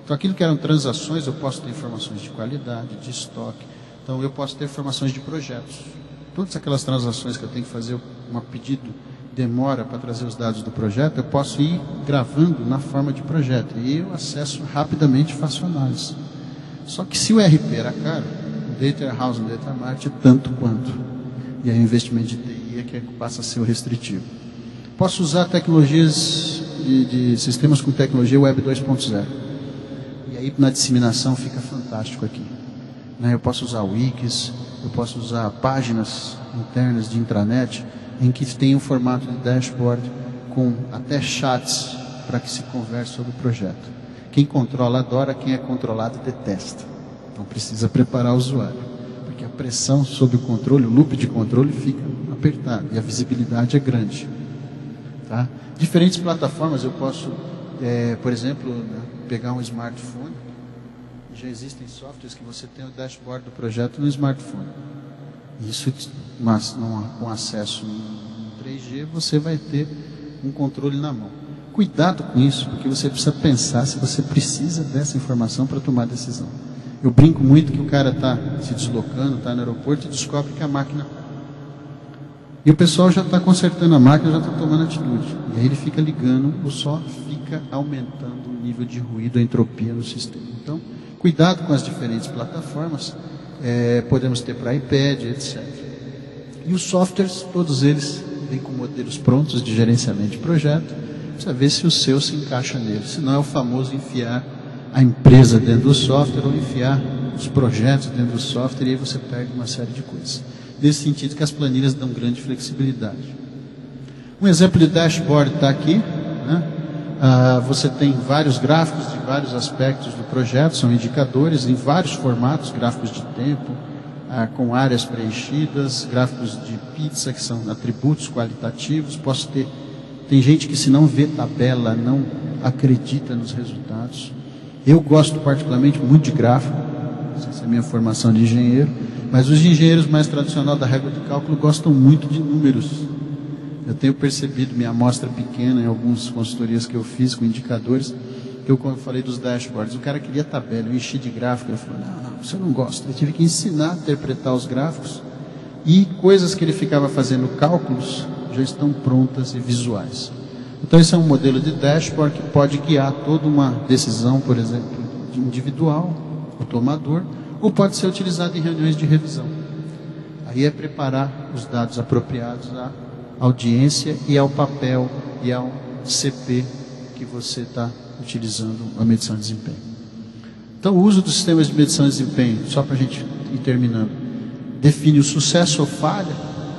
Então aquilo que eram transações, eu posso ter informações de qualidade, de estoque, então eu posso ter informações de projetos. Todas aquelas transações que eu tenho que fazer um pedido, demora para trazer os dados do projeto, eu posso ir gravando na forma de projeto, e eu acesso rapidamente e faço análise. Só que se o RP era caro, o data house e o data mart é tanto quanto. E aí o investimento de TI é que passa a ser o restritivo. Posso usar tecnologias de sistemas com tecnologia Web 2.0. E aí na disseminação fica fantástico aqui. Eu posso usar wikis, eu posso usar páginas internas de intranet em que tem um formato de dashboard com até chats para que se converse sobre o projeto. Quem controla adora, quem é controlado detesta. Então precisa preparar o usuário. Porque a pressão sobre o controle, o loop de controle fica apertado e a visibilidade é grande. Tá? Diferentes plataformas, eu posso, por exemplo, pegar um smartphone. Já existem softwares que você tem o dashboard do projeto no smartphone. Isso, mas com acesso em 3G, você vai ter um controle na mão. Cuidado com isso, porque você precisa pensar se você precisa dessa informação para tomar decisão. Eu brinco muito que o cara está se deslocando, está no aeroporto e descobre que a máquina... E o pessoal já está consertando a máquina, já está tomando atitude. E aí ele fica ligando, ou só fica aumentando o nível de ruído, a entropia no sistema. Então, cuidado com as diferentes plataformas, podemos ter para iPad, etc. E os softwares, todos eles vêm com modelos prontos de gerenciamento de projeto, precisa ver se o seu se encaixa nele. Senão é o famoso enfiar a empresa dentro do software ou enfiar os projetos dentro do software e aí você perde uma série de coisas. Nesse sentido que as planilhas dão grande flexibilidade. Um exemplo de dashboard está aqui. Né? Você tem vários gráficos de vários aspectos do projeto, são indicadores em vários formatos, gráficos de tempo, com áreas preenchidas, gráficos de pizza, que são atributos qualitativos. Tem gente que se não vê tabela, não acredita nos resultados. Eu gosto particularmente muito de gráfico, não sei se é a minha formação de engenheiro, mas os engenheiros mais tradicionais da régua de cálculo gostam muito de números. Eu tenho percebido, minha amostra pequena em algumas consultorias que eu fiz com indicadores, quando eu falei dos dashboards, o cara queria tabela, eu enchi de gráfico, ele falou, não, isso eu não gosto. Eu tive que ensinar a interpretar os gráficos e coisas que ele ficava fazendo cálculos já estão prontas e visuais. Então esse é um modelo de dashboard que pode guiar toda uma decisão, por exemplo, individual, o tomador, ou pode ser utilizado em reuniões de revisão. Aí é preparar os dados apropriados à audiência e ao papel e ao CP que você está utilizando a medição de desempenho. Então o uso dos sistemas de medição de desempenho, só para a gente ir terminando, define o sucesso ou falha.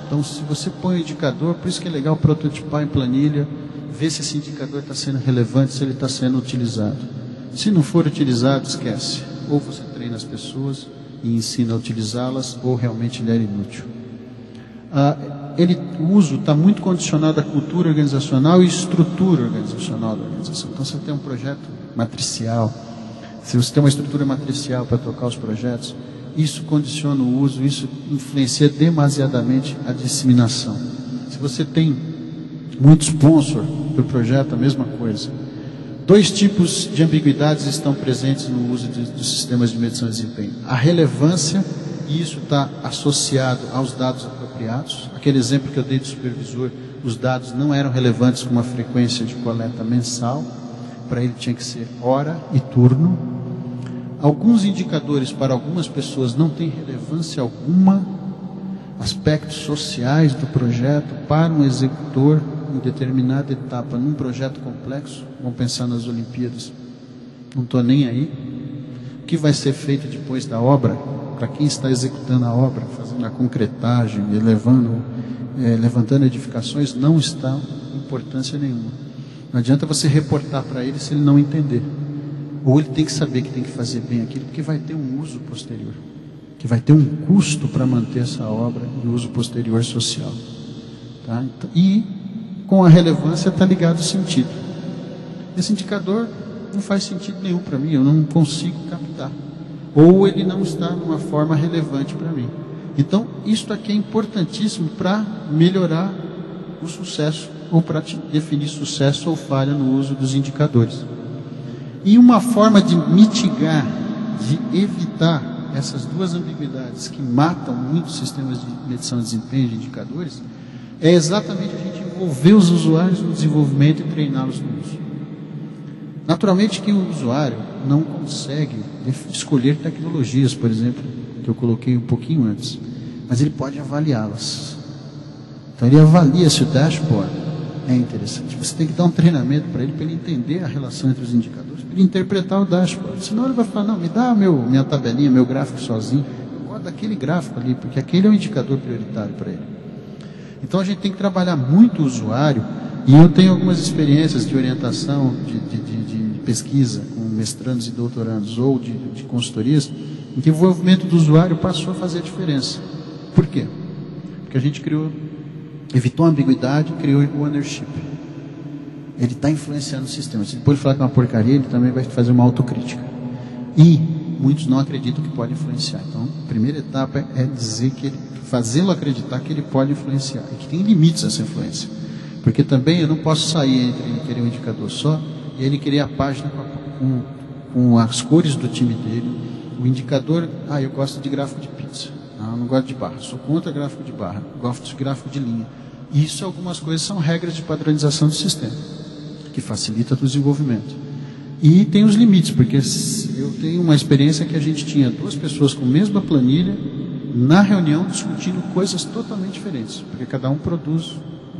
Então se você põe o indicador, por isso que é legal prototipar em planilha, ver se esse indicador está sendo relevante, se ele está sendo utilizado. Se não for utilizado, esquece. Ou você treina as pessoas e ensina a utilizá-las, ou realmente ele era inútil. O uso está muito condicionado à cultura organizacional e estrutura organizacional da organização. Então, se você tem um projeto matricial, se você tem uma estrutura matricial para tocar os projetos, isso condiciona o uso, isso influencia demasiadamente a disseminação. Se você tem muito sponsor para o projeto, a mesma coisa. 2 tipos de ambiguidades estão presentes no uso dos sistemas de medição de desempenho. A relevância, e isso está associado aos dados apropriados. Aquele exemplo que eu dei do supervisor, os dados não eram relevantes com uma frequência de coleta mensal, para ele tinha que ser hora e turno. Alguns indicadores para algumas pessoas não têm relevância alguma, aspectos sociais do projeto para um executor em determinada etapa, num projeto complexo, vamos pensar nas Olimpíadas, não estou nem aí. O que vai ser feito depois da obra, para quem está executando a obra, fazendo a concretagem, levantando edificações, não está importância nenhuma. Não adianta você reportar para ele se ele não entender. Ou ele tem que saber que tem que fazer bem aquilo, porque vai ter um uso posterior, que vai ter um custo para manter essa obra e uso posterior social. Tá? E com a relevância está ligado o sentido. Esse indicador não faz sentido nenhum para mim, eu não consigo captar. Ou ele não está numa forma relevante para mim. Então, isso aqui é importantíssimo para melhorar o sucesso, ou para definir sucesso ou falha no uso dos indicadores. E uma forma de mitigar, de evitar essas duas ambiguidades que matam muitos sistemas de medição de desempenho de indicadores, é exatamente a gente envolver os usuários no desenvolvimento e treiná-los no uso. Naturalmente que o usuário não consegue escolher tecnologias, por exemplo, que eu coloquei um pouquinho antes, mas ele pode avaliá-las. Então ele avalia se o dashboard é interessante. Você tem que dar um treinamento para ele entender a relação entre os indicadores, para ele interpretar o dashboard. Senão ele vai falar, não, me dá minha tabelinha, meu gráfico sozinho. Eu gosto daquele gráfico ali, porque aquele é um indicador prioritário para ele. Então a gente tem que trabalhar muito o usuário, e eu tenho algumas experiências de orientação, de pesquisa com mestrandos e doutorandos, ou de consultorias, em que o envolvimento do usuário passou a fazer a diferença. Por quê? Porque a gente evitou a ambiguidade, criou o ownership. Ele está influenciando o sistema. Se depois ele falar que é uma porcaria, ele também vai fazer uma autocrítica. E muitos não acreditam que pode influenciar. Então, a primeira etapa é dizer que fazê-lo acreditar que ele pode influenciar e que tem limites essa influência. Porque também eu não posso sair entre ele querer um indicador só e ele querer a página com as cores do time dele. O indicador, eu gosto de gráfico de pizza. Eu não gosto de barra, sou contra gráfico de barra, gosto de gráfico de linha. Isso, algumas coisas, são regras de padronização do sistema, que facilita o desenvolvimento. E tem os limites, porque eu tenho uma experiência que a gente tinha 2 pessoas com a mesma planilha, na reunião, discutindo coisas totalmente diferentes, porque cada um produz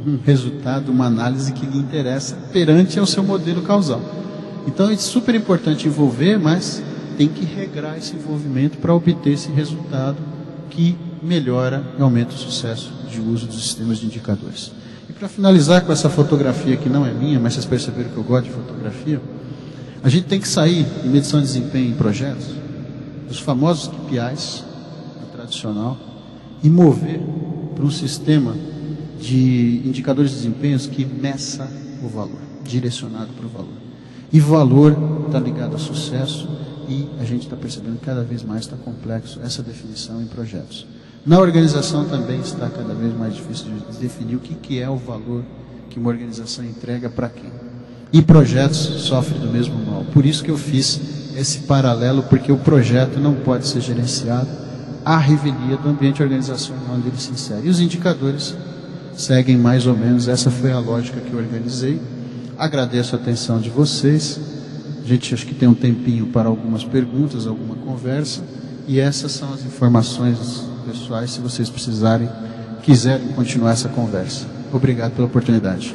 um resultado, uma análise que lhe interessa perante ao seu modelo causal. Então é super importante envolver, mas tem que regrar esse envolvimento para obter esse resultado que melhora e aumenta o sucesso de uso dos sistemas de indicadores. E para finalizar com essa fotografia que não é minha, mas vocês perceberam que eu gosto de fotografia, a gente tem que sair em medição de desempenho em projetos, dos famosos KPIs, tradicional, e mover para um sistema de indicadores de desempenhos que meça o valor, direcionado para o valor. E valor está ligado a sucesso, e a gente está percebendo que cada vez mais está complexo essa definição em projetos. Na organização também está cada vez mais difícil de definir o que é o valor que uma organização entrega para quem. E projetos sofrem do mesmo mal. Por isso que eu fiz esse paralelo, porque o projeto não pode ser gerenciado à revelia do ambiente organizacional onde ele se insere. E os indicadores seguem mais ou menos, essa foi a lógica que eu organizei. Agradeço a atenção de vocês. A gente acho que tem um tempinho para algumas perguntas, alguma conversa. E essas são as informações pessoais, se vocês quiserem continuar essa conversa. Obrigado pela oportunidade.